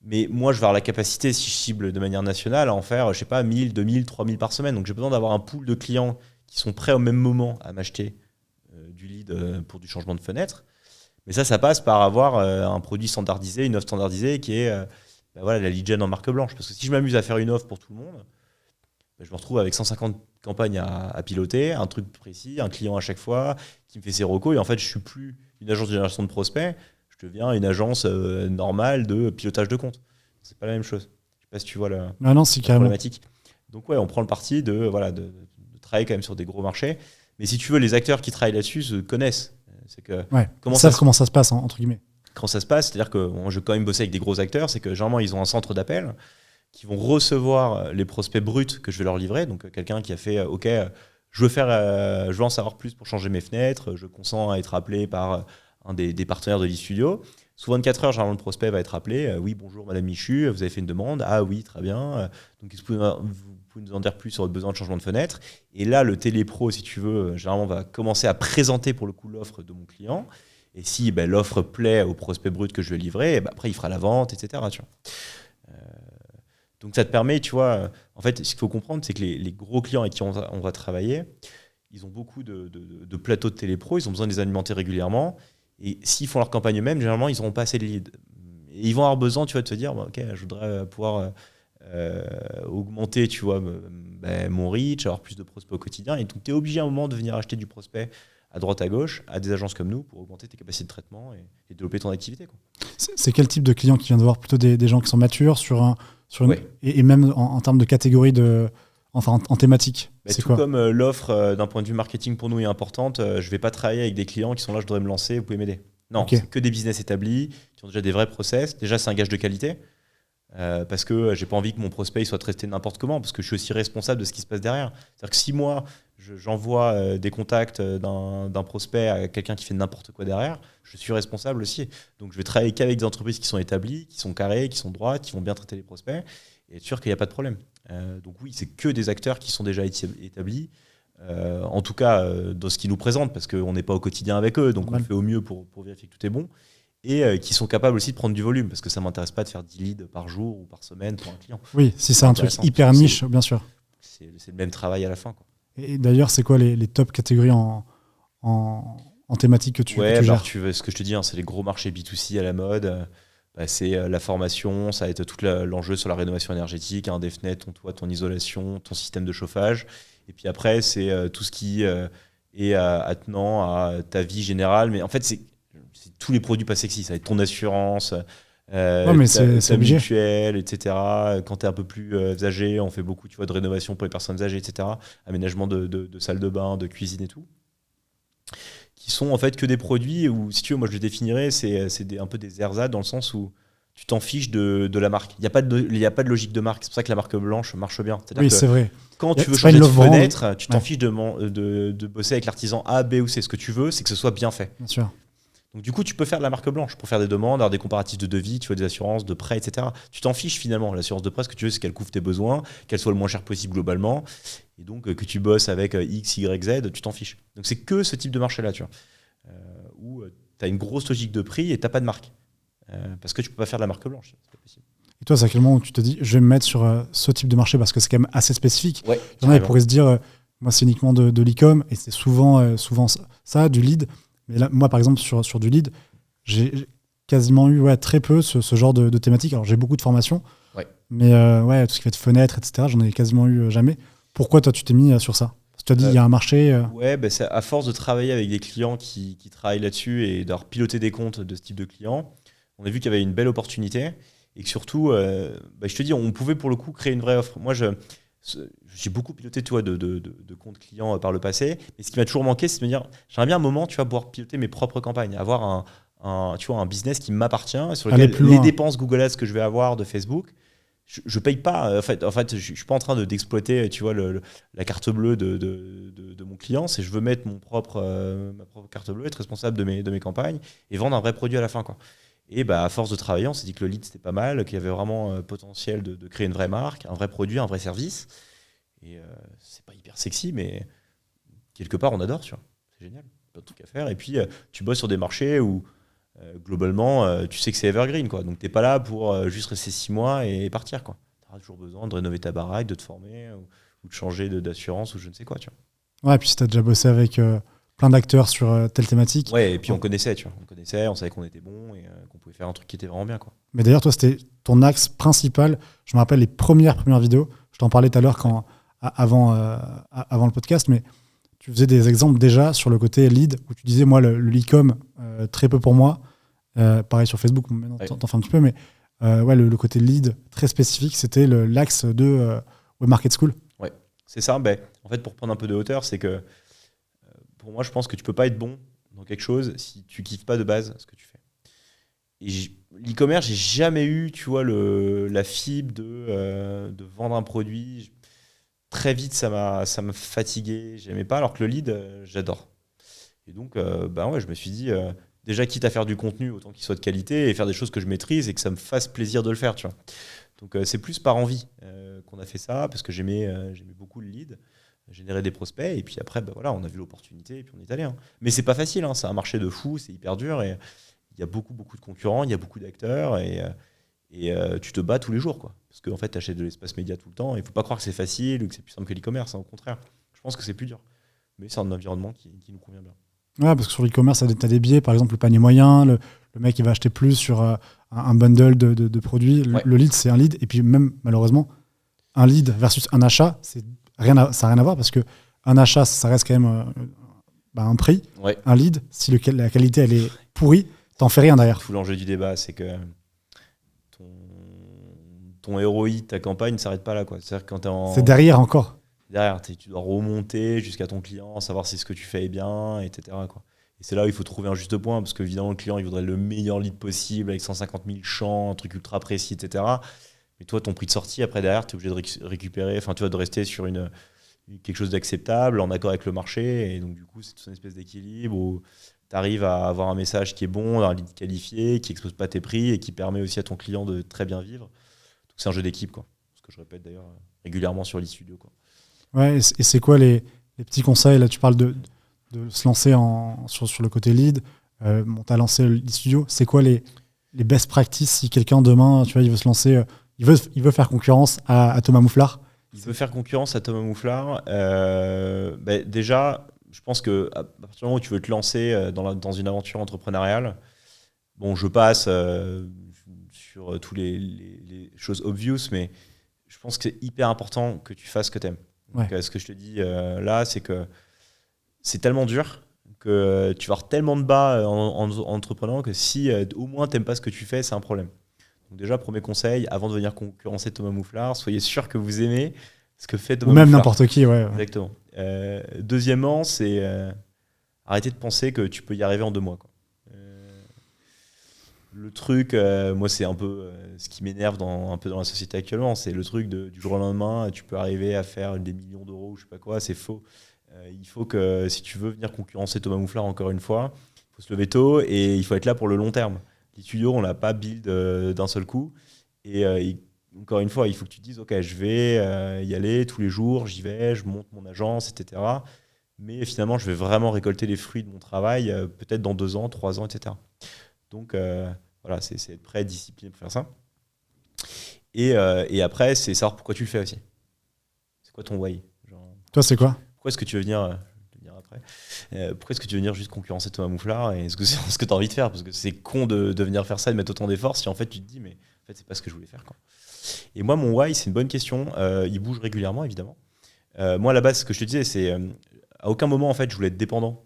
Mais moi, je vais avoir la capacité, si je cible de manière nationale, à en faire, je sais pas, 1000, 2000, 3000 par semaine. Donc, j'ai besoin d'avoir un pool de clients qui sont prêts au même moment à m'acheter du lead pour du changement de fenêtre. Mais ça passe par avoir un produit standardisé, une offre standardisée qui est la lead gen en marque blanche. Parce que si je m'amuse à faire une offre pour tout le monde, je me retrouve avec 150 campagnes à piloter, un truc précis, un client à chaque fois qui me fait ses recos. Et en fait, je suis plus une agence de génération de prospects. Je deviens une agence normale de pilotage de compte. C'est pas la même chose. Je sais pas si tu vois la problématique. Donc on prend le parti de travailler quand même sur des gros marchés. Mais si tu veux, les acteurs qui travaillent là-dessus se connaissent. C'est que comment ça se passe, entre guillemets. Comment ça se passe, c'est-à-dire que je vais quand même bosser avec des gros acteurs, c'est que généralement ils ont un centre d'appel qui vont recevoir les prospects bruts que je vais leur livrer. Donc quelqu'un qui a fait OK, je veux en savoir plus pour changer mes fenêtres, je consens à être appelé par un des partenaires de l'e-studio. Sous 24 heures, généralement, le prospect va être appelé. Oui, bonjour Madame Michu, vous avez fait une demande. Ah oui, très bien. Donc, vous pouvez nous en dire plus sur votre besoin de changement de fenêtre. Et là, le télépro, si tu veux, généralement, va commencer à présenter pour le coup l'offre de mon client. Et si l'offre plaît au prospect brut que je vais livrer, après, il fera la vente, etc. Tu vois. Donc, ça te permet, tu vois, en fait, ce qu'il faut comprendre, c'est que les gros clients avec qui on va travailler, ils ont beaucoup de plateaux de télépro, ils ont besoin de les alimenter régulièrement. Et s'ils font leur campagne eux-mêmes, généralement, ils n'auront pas assez de leads. Et ils vont avoir besoin, tu vois, de se dire, OK, je voudrais pouvoir augmenter, tu vois, mon reach, avoir plus de prospects au quotidien. Et donc, tu es obligé à un moment de venir acheter du prospect à droite, à gauche, à des agences comme nous, pour augmenter tes capacités de traitement et développer ton activité, quoi. C'est quel type de client qui vient de voir? Plutôt des gens qui sont matures et même en termes de catégorie en thématique. C'est tout comme l'offre d'un point de vue marketing pour nous est importante, je vais pas travailler avec des clients qui sont là, je voudrais me lancer, vous pouvez m'aider. Non, c'est que des business établis, qui ont déjà des vrais process. Déjà, c'est un gage de qualité, parce que j'ai pas envie que mon prospect soit traité n'importe comment, parce que je suis aussi responsable de ce qui se passe derrière. C'est-à-dire que si moi, j'envoie des contacts d'un prospect à quelqu'un qui fait n'importe quoi derrière, je suis responsable aussi. Donc, je vais travailler qu'avec des entreprises qui sont établies, qui sont carrées, qui sont droites, qui vont bien traiter les prospects, et être sûr qu'il n'y a pas de problème. Donc oui, c'est que des acteurs qui sont déjà établis, en tout cas dans ce qu'ils nous présentent, parce qu'on n'est pas au quotidien avec eux, donc on fait au mieux pour vérifier que tout est bon, et qui sont capables aussi de prendre du volume, parce que ça ne m'intéresse pas de faire 10 leads par jour ou par semaine pour un client. Oui, si c'est un truc hyper niche, bien sûr. C'est le même travail à la fin, quoi. Et d'ailleurs, c'est quoi les top catégories en thématique que tu gères? Ce que je te dis, c'est les gros marchés B2C à la mode. C'est la formation, ça va être tout l'enjeu sur la rénovation énergétique, des fenêtres, ton toit, ton isolation, ton système de chauffage. Et puis après, c'est tout ce qui est attenant à ta vie générale. Mais en fait, c'est tous les produits pas sexy. Ça va être ton assurance, ta mutuelle, etc. Quand tu es un peu plus âgé, on fait beaucoup, tu vois, de rénovation pour les personnes âgées, etc. Aménagement de salles de bain, de cuisine et tout. Qui sont en fait que des produits où, si tu veux, moi je les définirais, c'est un peu des ersatz dans le sens où tu t'en fiches de la marque. Il n'y a pas de logique de marque. C'est pour ça que la marque blanche marche bien. Oui, c'est vrai. Quand tu veux changer de fenêtre, tu t'en fiches de bosser avec l'artisan A, B ou C. Ce que tu veux, c'est que ce soit bien fait. Bien sûr. Donc du coup, tu peux faire de la marque blanche pour faire des demandes, avoir des comparatifs de devis, tu vois, des assurances, de prêts, etc. Tu t'en fiches finalement. L'assurance de prêt, ce que tu veux, c'est qu'elle couvre tes besoins, qu'elle soit le moins cher possible globalement. Et donc que tu bosses avec X, Y, Z, tu t'en fiches. Donc c'est que ce type de marché-là, tu vois. Où tu as une grosse logique de prix et tu n'as pas de marque. Parce que tu peux pas faire de la marque blanche. C'est pas possible. Et toi, c'est à quel moment où tu te dis, je vais me mettre sur ce type de marché parce que c'est quand même assez spécifique. Ouais, il y en a qui pourraient se dire, moi, c'est uniquement de l'e-com et c'est souvent ça, du lead. Mais là, moi, par exemple, sur du lead, j'ai quasiment eu très peu ce genre de thématique. Alors, j'ai beaucoup de formations, mais tout ce qui va être fenêtre, etc., j'en ai quasiment eu jamais. Pourquoi toi tu t'es mis sur ça? Parce que tu as dit il y a un marché. Ouais, c'est à force de travailler avec des clients qui travaillent là-dessus et d'avoir piloté des comptes de ce type de clients, on a vu qu'il y avait une belle opportunité et que surtout, je te dis, on pouvait pour le coup créer une vraie offre. Moi, j'ai beaucoup piloté de comptes clients par le passé, mais ce qui m'a toujours manqué, c'est de me dire, j'aimerais bien un moment, pouvoir piloter mes propres campagnes, avoir un business qui m'appartient, sur lequel les dépenses Google Ads que je vais avoir de Facebook, je paye pas. En fait, je suis pas en train d'exploiter, la carte bleue de mon client. C'est je veux mettre ma propre carte bleue, être responsable de mes campagnes et vendre un vrai produit à la fin, quoi. Et à force de travailler, on s'est dit que le lead c'était pas mal, qu'il y avait vraiment potentiel de créer une vraie marque, un vrai produit, un vrai service. Et c'est pas hyper sexy, mais quelque part on adore, c'est génial, pas de trucs à faire. Et puis tu bosses sur des marchés où globalement, tu sais que c'est evergreen, quoi. Donc t'es pas là pour juste rester 6 mois et partir, quoi. Tu auras toujours besoin de rénover ta baraque, de te former ou de changer d'assurance ou je ne sais quoi, Ouais, et puis si tu as déjà bossé avec plein d'acteurs sur telle thématique. Ouais, et puis on connaissait, on savait qu'on était bon et qu'on pouvait faire un truc qui était vraiment bien, quoi. Mais d'ailleurs, toi, c'était ton axe principal. Je me rappelle les premières vidéos. Je t'en parlais tout à l'heure avant le podcast, mais tu faisais des exemples déjà sur le côté lead, où tu disais, moi, le e-com, très peu pour moi. Pareil sur Facebook, maintenant t'en fais un petit peu, mais le côté lead très spécifique, c'était l'axe de Web Market School. Ouais, c'est ça. En fait, pour prendre un peu de hauteur, c'est que pour moi, je pense que tu peux pas être bon dans quelque chose si tu kiffes pas de base ce que tu fais. Et l'e-commerce, j'ai jamais eu, la fibre de vendre un produit. Très vite, ça m'a fatigué. J'aimais pas, alors que le lead, j'adore. Et donc, je me suis dit, déjà, quitte à faire du contenu, autant qu'il soit de qualité et faire des choses que je maîtrise et que ça me fasse plaisir de le faire, Donc, c'est plus par envie qu'on a fait ça, parce que j'aimais beaucoup le lead, générer des prospects, et puis après, on a vu l'opportunité et puis on est allé. Mais c'est pas facile, c'est un marché de fou, c'est hyper dur, et il y a beaucoup de concurrents, il y a beaucoup d'acteurs, et tu te bats tous les jours, quoi. Parce qu'en fait, tu achètes de l'espace média tout le temps, et il faut pas croire que c'est facile ou que c'est plus simple que l'e-commerce, au contraire. Je pense que c'est plus dur. Mais c'est un environnement qui nous convient bien. Ouais, parce que sur l'e-commerce, tu as des biais, par exemple le panier moyen, le mec il va acheter plus sur un bundle de produits. Le lead, c'est un lead. Et puis même, malheureusement, un lead versus un achat, ça n'a rien à voir, parce qu'un achat, ça reste quand même un prix. Ouais. Un lead, si la qualité elle est pourrie, t'en fais rien derrière. Tout l'enjeu du débat, c'est que ton ROI de ta campagne ne s'arrête pas là, quoi. C'est-à-dire que quand c'est derrière encore. Derrière, tu dois remonter jusqu'à ton client, savoir si ce que tu fais est bien, etc., quoi. Et c'est là où il faut trouver un juste point, parce qu'évidemment, le client, il voudrait le meilleur lead possible, avec 150 000 champs, un truc ultra précis, etc. Mais toi, ton prix de sortie, après, derrière, tu es obligé de récupérer, de rester sur quelque chose d'acceptable, en accord avec le marché. Et donc, du coup, c'est toute une espèce d'équilibre où tu arrives à avoir un message qui est bon, un lead qualifié, qui n'expose pas tes prix et qui permet aussi à ton client de très bien vivre. Donc, c'est un jeu d'équipe, quoi. Ce que je répète d'ailleurs régulièrement sur l'e-studio, quoi. Ouais, et c'est quoi les petits conseils? Là, tu parles de se lancer sur le côté lead. Tu as lancé l'e-studio. C'est quoi les best practices si quelqu'un demain, il veut se lancer, il veut faire concurrence à Thomas Mouflard? Il veut faire concurrence à Thomas Mouflard. Déjà, je pense qu'à partir du moment où tu veux te lancer dans une aventure entrepreneuriale, je passe sur tous les choses obvious, mais je pense que c'est hyper important que tu fasses ce que tu aimes. Donc, ce que je te dis là, c'est que c'est tellement dur que tu vas avoir tellement de bas en entreprenant que si au moins tu n'aimes pas ce que tu fais, c'est un problème. Donc déjà, premier conseil, avant de venir concurrencer Thomas Mouflard, soyez sûr que vous aimez ce que fait Thomas Mouflard. Ou même n'importe qui, ouais. Exactement. Deuxièmement, c'est arrêter de penser que tu peux y arriver en 2 mois, quoi. Le truc, moi, c'est un peu ce qui m'énerve un peu dans la société actuellement, c'est le truc du jour au lendemain, tu peux arriver à faire des millions d'euros, je sais pas quoi, c'est faux. Il faut que, si tu veux venir concurrencer Thomas Mouflard encore une fois, il faut se lever tôt et il faut être là pour le long terme. Les studios, on l'a pas build d'un seul coup. Et encore une fois, il faut que tu te dises, ok, je vais y aller tous les jours, j'y vais, je monte mon agence, etc. Mais finalement, je vais vraiment récolter les fruits de mon travail, peut-être dans 2 ans, 3 ans, etc. Donc, voilà, c'est être prêt, discipliné pour faire ça. Et après, c'est savoir pourquoi tu le fais aussi. C'est quoi ton why? Toi, c'est quoi? Pourquoi est-ce que tu veux venir après. Pourquoi est-ce que tu veux venir juste concurrencer Thomas Mouflard? Et est-ce que c'est ce que tu as envie de faire? Parce que c'est con de venir faire ça et de mettre autant d'efforts si en fait tu te dis, mais en fait, c'est pas ce que je voulais faire, quoi. Et moi, mon why, c'est une bonne question. Il bouge régulièrement, évidemment. Moi, à la base, ce que je te disais, c'est à aucun moment, en fait, je voulais être dépendant.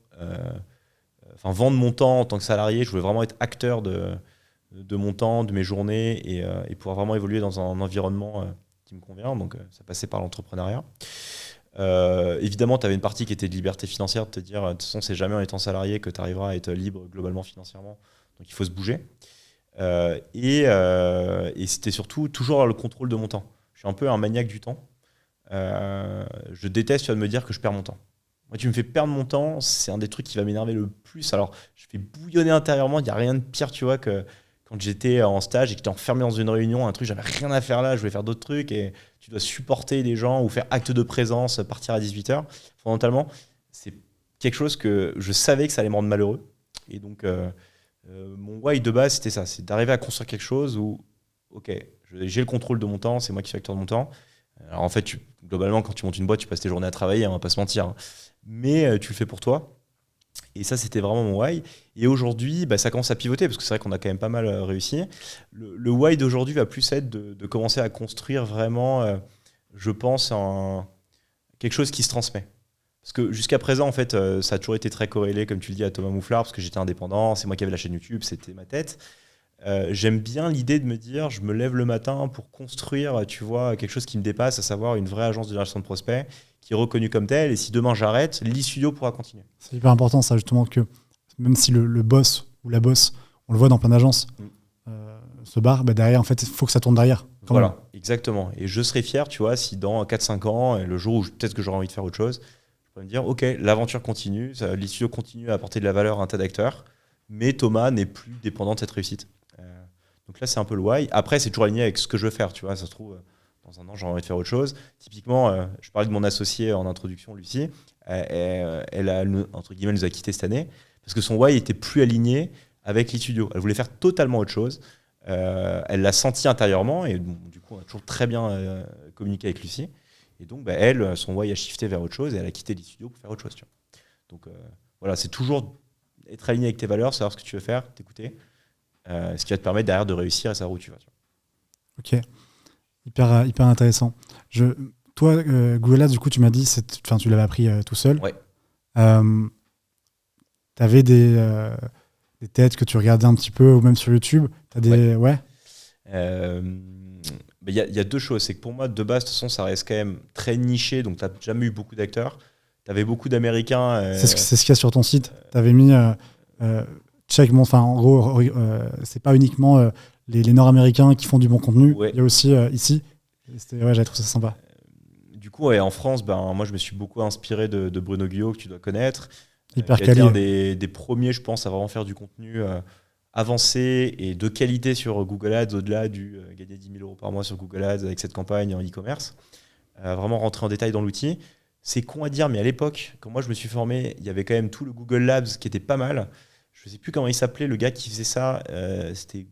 Vendre mon temps en tant que salarié, je voulais vraiment être acteur de mon temps, de mes journées et pouvoir vraiment évoluer dans un environnement qui me convient. Donc, ça passait par l'entrepreneuriat. Évidemment, tu avais une partie qui était de liberté financière, de te dire, de toute façon, c'est jamais en étant salarié que tu arriveras à être libre globalement financièrement. Donc, il faut se bouger. Et c'était surtout toujours le contrôle de mon temps. Je suis un peu un maniaque du temps. Je déteste de me dire que je perds mon temps. Moi, tu me fais perdre mon temps, c'est un des trucs qui va m'énerver le plus. Alors, je fais bouillonner intérieurement, il n'y a rien de pire, tu vois, que quand j'étais en stage et que j'étais enfermé dans une réunion, un truc, j'avais rien à faire là, je voulais faire d'autres trucs et tu dois supporter les gens ou faire acte de présence, partir à 18h. Fondamentalement, c'est quelque chose que je savais que ça allait me rendre malheureux. Et donc, mon why de base, c'était ça, c'est d'arriver à construire quelque chose où, ok, j'ai le contrôle de mon temps, c'est moi qui suis acteur de mon temps. Alors en fait, globalement, quand tu montes une boîte, tu passes tes journées à travailler, on va pas se mentir. Hein. Mais tu le fais pour toi. Et ça, c'était vraiment mon why. Et aujourd'hui, ça commence à pivoter, parce que c'est vrai qu'on a quand même pas mal réussi. Le why d'aujourd'hui va plus être de commencer à construire vraiment, je pense, quelque chose qui se transmet. Parce que jusqu'à présent, en fait, ça a toujours été très corrélé, comme tu le dis, à Thomas Mouflard, parce que j'étais indépendant, c'est moi qui avais la chaîne YouTube, c'était ma tête. J'aime bien l'idée de me dire, je me lève le matin pour construire, tu vois, quelque chose qui me dépasse, à savoir une vraie agence de génération de prospects qui est reconnue comme telle. Et si demain j'arrête, l'e-studio pourra continuer. C'est hyper important, ça, justement, que même si le boss ou la boss, on le voit dans plein d'agences, se barre, derrière, en fait, il faut que ça tourne derrière. Voilà, même. exactement. Et je serais fier, tu vois, si dans 4-5 ans, le jour où peut-être que j'aurai envie de faire autre chose, je peux me dire, ok, l'aventure continue, l'e-studio continue à apporter de la valeur à un tas d'acteurs, mais Thomas n'est plus dépendant de cette réussite. Donc là, c'est un peu le why. Après, c'est toujours aligné avec ce que je veux faire. Tu vois, ça se trouve, dans un an, j'ai envie de faire autre chose. Typiquement, je parlais de mon associée en introduction, Lucie. Elle a, entre guillemets, nous a quittés cette année parce que son why était plus aligné avec l'e-studio. Elle voulait faire totalement autre chose. Elle l'a senti intérieurement et bon, du coup, on a toujours très bien communiqué avec Lucie. Et donc, elle, son why a shifté vers autre chose et elle a quitté l'e-studio pour faire autre chose. Tu vois. Donc, voilà, c'est toujours être aligné avec tes valeurs, savoir ce que tu veux faire, t'écouter. Ce qui va te permettre derrière de réussir à savoir où tu vas. Tu vois. Ok, hyper intéressant. Toi, Google Ads, du coup, tu m'as dit, tu l'avais appris tout seul. Ouais. Tu avais des têtes que tu regardais un petit peu, ou même sur YouTube. Ouais. Il y a deux choses. C'est que pour moi, de base, de toute façon, ça reste quand même très niché. Donc, tu n'as jamais eu beaucoup d'acteurs. Tu avais beaucoup d'Américains. C'est ce qu'il y a sur ton site. Tu avais mis... en gros, c'est pas uniquement les Nord-Américains qui font du bon contenu. Ouais. Il y a aussi ici. J'avais trouvé ça sympa. Du coup, en France, moi, je me suis beaucoup inspiré de Bruno Guyot, que tu dois connaître. Hyper qui a été un des premiers, je pense, à vraiment faire du contenu avancé et de qualité sur Google Ads, au-delà du gagner 10 000 € par mois sur Google Ads avec cette campagne en e-commerce. Vraiment rentrer en détail dans l'outil. C'est con à dire, mais à l'époque, quand moi je me suis formé, il y avait quand même tout le Google Labs qui était pas mal. Je ne sais plus comment il s'appelait, le gars qui faisait ça. C'était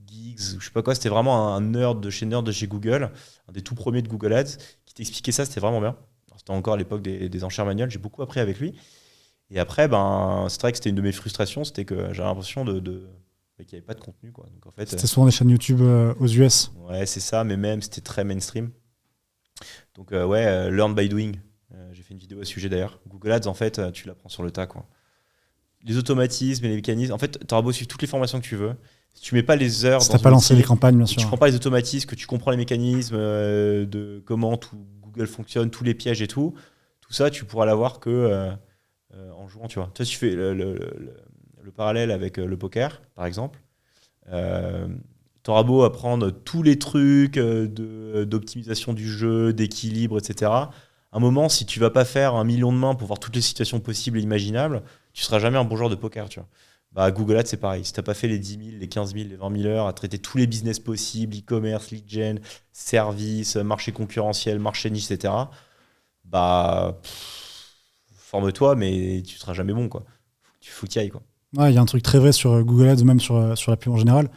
Geeks, ou je sais pas quoi. C'était vraiment un nerd de chez Google, un des tout premiers de Google Ads, qui t'expliquait ça. C'était vraiment bien. Alors, c'était encore à l'époque des enchères manuelles. J'ai beaucoup appris avec lui. Et après, c'est vrai que c'était une de mes frustrations. C'était que j'avais l'impression qu'il n'y avait pas de contenu, quoi. Donc, en fait, c'était souvent des chaînes YouTube aux US. Ouais, c'est ça. Mais même, c'était très mainstream. Donc, learn by doing. J'ai fait une vidéo à ce sujet d'ailleurs. Google Ads, en fait, tu l'apprends sur le tas, quoi. Les automatismes et les mécanismes, en fait, tu auras beau suivre toutes les formations que tu veux. Si tu mets pas les heures, si tu n'as pas lancé les campagnes, bien sûr. Tu prends pas les automatismes, que tu comprends les mécanismes de comment tout Google fonctionne, tous les pièges et tout ça, tu pourras l'avoir que en jouant, tu vois. Toi, tu fais le parallèle avec le poker, par exemple. Tu auras beau apprendre tous les trucs d'optimisation du jeu, d'équilibre, etc. À un moment, si tu vas pas faire 1 million de mains pour voir toutes les situations possibles et imaginables, tu seras jamais un bon joueur de poker, tu vois. Google Ads, c'est pareil. Si tu n'as pas fait les 10 000, les 15 000, les 20 000 heures à traiter tous les business possibles, e-commerce, lead gen, service, marché concurrentiel, marché niche, etc., forme-toi, mais tu ne seras jamais bon, quoi. Faut que tu y ailles, quoi. Ouais, y a un truc très vrai sur Google Ads, ou même sur la pub en général.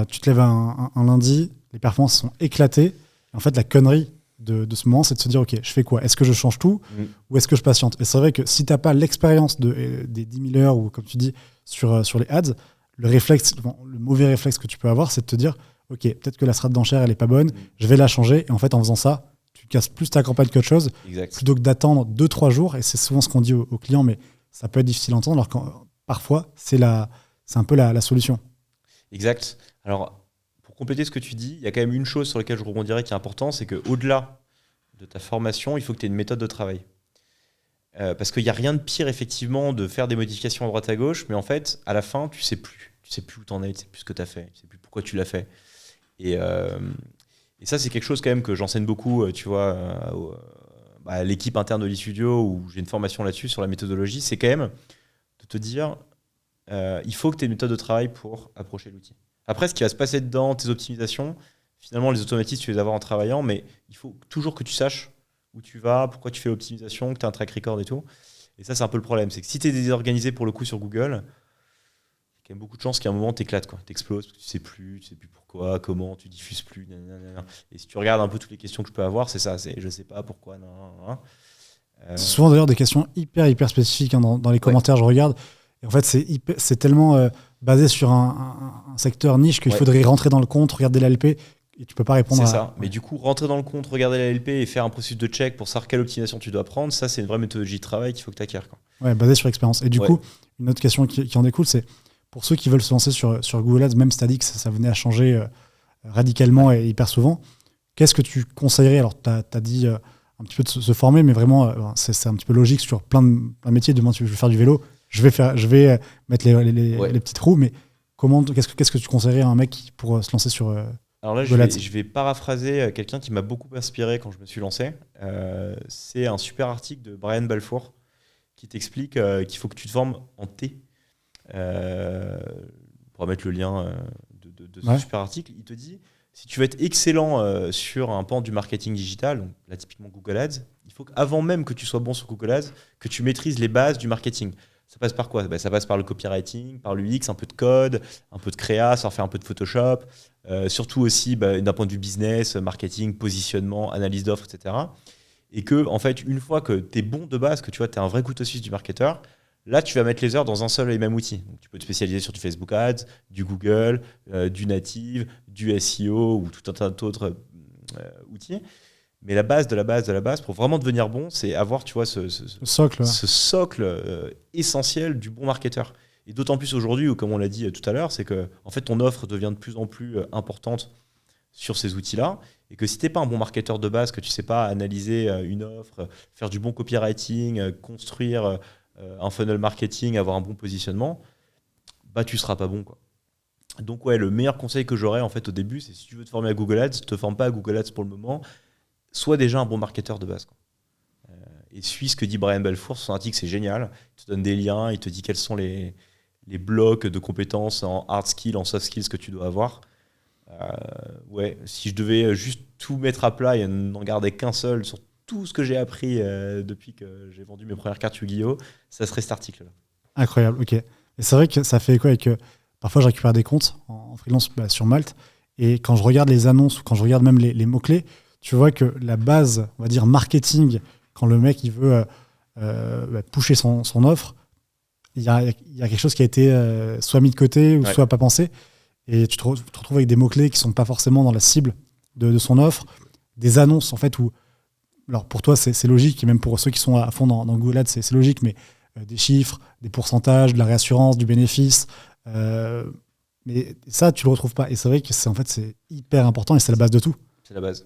Tu te lèves un lundi, les performances sont éclatées. Et en fait, la connerie de ce moment, c'est de se dire, ok, je fais quoi ? Est-ce que je change tout ou est-ce que je patiente ? Et c'est vrai que si tu n'as pas l'expérience des 10 000 heures ou, comme tu dis, sur les ads, le mauvais réflexe que tu peux avoir, c'est de te dire, ok, peut-être que la strat d'enchère, elle n'est pas bonne, je vais la changer. Et en fait, en faisant ça, tu casses plus ta campagne qu'autre chose, Exact. plutôt que d'attendre 2-3 jours. Et c'est souvent ce qu'on dit aux clients, mais ça peut être difficile à entendre, alors que parfois, c'est un peu la solution. Exact. Alors, pour compléter ce que tu dis, il y a quand même une chose sur laquelle je rebondirais qui est important, c'est qu'au-delà de ta formation, il faut que tu aies une méthode de travail. Parce qu'il n'y a rien de pire, effectivement, de faire des modifications à droite à gauche, mais en fait, à la fin, tu sais plus. Tu sais plus où tu en es, tu sais plus ce que tu as fait, tu sais plus pourquoi tu l'as fait. Et ça, c'est quelque chose quand même que j'enseigne beaucoup, tu vois, à l'équipe interne de l'e-studio, où j'ai une formation là-dessus, sur la méthodologie, c'est quand même de te dire, il faut que tu aies une méthode de travail pour approcher l'outil. Après, ce qui va se passer dedans, tes optimisations, finalement, les automatismes, tu vas les avoir en travaillant, mais il faut toujours que tu saches où tu vas, pourquoi tu fais l'optimisation, que tu as un track record et tout. Et ça, c'est un peu le problème. C'est que si tu es désorganisé pour le coup sur Google, il y a quand même beaucoup de chances qu'à un moment, tu éclates, tu exploses, tu sais plus pourquoi, comment, tu diffuses plus. Nanana. Et si tu regardes un peu toutes les questions que je peux avoir, c'est ça, c'est je sais pas pourquoi. C'est souvent d'ailleurs des questions hyper spécifiques, hein, dans les commentaires, je regarde. Et en fait, c'est tellement basé sur un secteur niche qu'il faudrait rentrer dans le compte, regarder l'ALP. Et tu peux pas répondre c'est ça. Mais du coup, rentrer dans le compte, regarder la LP et faire un processus de check pour savoir quelle optimisation tu dois prendre, ça, c'est une vraie méthodologie de travail qu'il faut que tu acquières. Ouais, basé sur l'expérience. Et du coup, une autre question qui en découle, c'est pour ceux qui veulent se lancer sur Google Ads, même si tu as dit que ça venait à changer radicalement et hyper souvent, qu'est-ce que tu conseillerais? Alors, tu as dit un petit peu de se former, mais vraiment, c'est un petit peu logique sur plein de métiers. Demain, je vais faire du vélo, je vais mettre les petites roues, mais qu'est-ce que tu conseillerais à un mec pour se lancer sur Alors là, je vais paraphraser quelqu'un qui m'a beaucoup inspiré quand je me suis lancé. C'est un super article de Brian Balfour qui t'explique qu'il faut que tu te formes en T. Pour mettre le lien de ce super article, il te dit, si tu veux être excellent sur un pan du marketing digital, donc là typiquement Google Ads, il faut qu'avant même que tu sois bon sur Google Ads, que tu maîtrises les bases du marketing. Ça passe par quoi? Ça passe par le copywriting, par l'UX, un peu de code, un peu de créa, savoir faire un peu de Photoshop, surtout aussi d'un point de vue business, marketing, positionnement, analyse d'offres, etc. Et que, en fait, une fois que tu es bon de base, que tu es un vrai couteau suisse du marketeur, là, tu vas mettre les heures dans un seul et même outil. Donc, tu peux te spécialiser sur du Facebook Ads, du Google, du native, du SEO ou tout un tas d'autres outils. Mais la base de la base de la base, pour vraiment devenir bon, c'est avoir, tu vois, ce socle essentiel du bon marketeur. Et d'autant plus aujourd'hui, où, comme on l'a dit tout à l'heure, c'est que en fait, ton offre devient de plus en plus importante sur ces outils-là. Et que si tu n'es pas un bon marketeur de base, que tu ne sais pas analyser une offre, faire du bon copywriting, construire un funnel marketing, avoir un bon positionnement, tu ne seras pas bon, quoi. Donc, le meilleur conseil que j'aurais en fait, au début, c'est si tu veux te former à Google Ads, ne te forme pas à Google Ads pour le moment. Sois déjà un bon marketeur de base, quoi. Et suis ce que dit Brian Balfour, son article, c'est génial. Il te donne des liens, il te dit quels sont les blocs de compétences en hard skills, en soft skills que tu dois avoir. Si je devais juste tout mettre à plat et n'en garder qu'un seul sur tout ce que j'ai appris depuis que j'ai vendu mes premières cartes Yu-Gi-Oh, ça serait cet article-là. Incroyable, ok. Et c'est vrai que ça fait écho avec parfois je récupère des comptes en freelance sur Malte, et quand je regarde les annonces ou quand je regarde même les mots-clés, tu vois que la base, on va dire marketing, quand le mec il veut pusher son offre, il y a quelque chose qui a été soit mis de côté ou soit pas pensé. Et tu te retrouves avec des mots-clés qui sont pas forcément dans la cible de son offre. Des annonces, en fait, où... Alors, pour toi, c'est logique, et même pour ceux qui sont à fond dans Google Ads, c'est logique, mais des chiffres, des pourcentages, de la réassurance, du bénéfice... mais ça, tu le retrouves pas. Et c'est vrai que c'est hyper important et c'est la base de tout. C'est la base.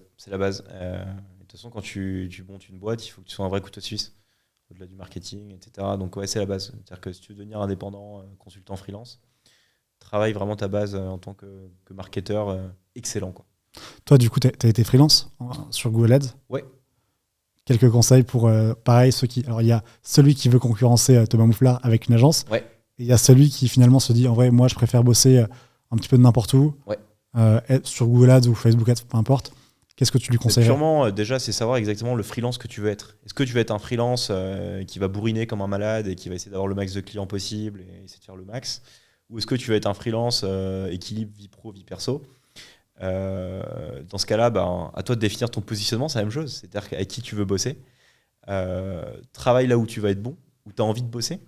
De toute façon, quand tu montes une boîte, il faut que tu sois un vrai couteau suisse, au-delà du marketing, etc. Donc, c'est la base. C'est-à-dire que si tu veux devenir indépendant, consultant freelance, travaille vraiment ta base en tant que marketeur excellent, quoi. Toi, du coup, tu as été freelance sur Google Ads. Ouais. Quelques conseils pour, pareil, ceux qui... Alors, il y a celui qui veut concurrencer Thomas Mouflard avec une agence. Ouais. Et il y a celui qui, finalement, se dit, en vrai, moi, je préfère bosser un petit peu de n'importe où. Ouais. Sur Google Ads ou Facebook Ads, peu importe. Qu'est-ce que tu lui conseillerais? Purement, déjà, c'est savoir exactement le freelance que tu veux être. Est-ce que tu veux être un freelance qui va bourriner comme un malade et qui va essayer d'avoir le max de clients possible et essayer de faire le max? Ou est-ce que tu veux être un freelance équilibre vie pro, vie perso? Dans ce cas-là, à toi de définir ton positionnement, c'est la même chose. C'est-à-dire avec qui tu veux bosser. Travaille là où tu vas être bon, où tu as envie de bosser.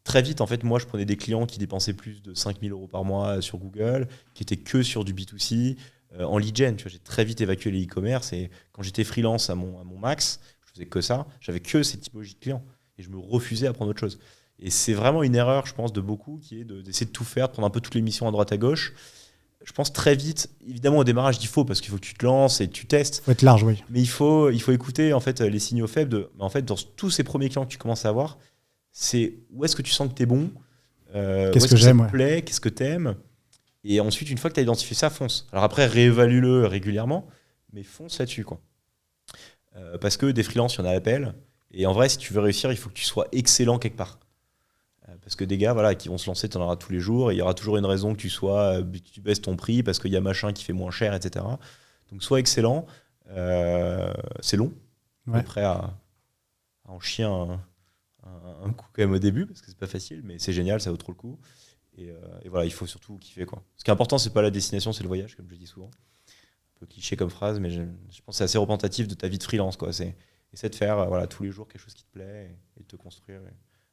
Très vite, en fait, moi, je prenais des clients qui dépensaient plus de 5 000 € par mois sur Google, qui étaient que sur du B2C, en lead gen. Tu vois, j'ai très vite évacué les e-commerce et quand j'étais freelance à mon max, je faisais que ça. J'avais que ces typologies de clients et je me refusais à prendre autre chose. Et c'est vraiment une erreur, je pense, de beaucoup qui est d'essayer de tout faire, de prendre un peu toutes les missions à droite à gauche. Je pense très vite, évidemment au démarrage il faut parce qu'il faut que tu te lances et tu testes. Faut être large, oui. Mais il faut écouter en fait les signaux faibles. En fait, dans tous ces premiers clients que tu commences à avoir, c'est où est-ce que tu sens que tu es bon, Qu'est-ce que j'aime, ça te plaît, qu'est-ce que tu aimes. Et ensuite, une fois que tu as identifié ça, fonce. Alors après, réévalue-le régulièrement, mais fonce là-dessus, quoi. Parce que des freelances, il y en a à l'appel. Et en vrai, si tu veux réussir, il faut que tu sois excellent quelque part. Parce que des gars voilà, qui vont se lancer, tu en auras tous les jours. Et il y aura toujours une raison que tu baisses ton prix parce qu'il y a machin qui fait moins cher, etc. Donc sois excellent. C'est long. Ouais. Prêt à en chier un coup quand même au début parce que c'est pas facile, mais c'est génial, ça vaut trop le coup. Et voilà, il faut surtout kiffer, quoi. Ce qui est important, c'est pas la destination, c'est le voyage, comme je dis souvent. Un peu cliché comme phrase, mais je pense que c'est assez représentatif de ta vie de freelance, quoi. C'est essayer de faire voilà, tous les jours quelque chose qui te plaît et de te construire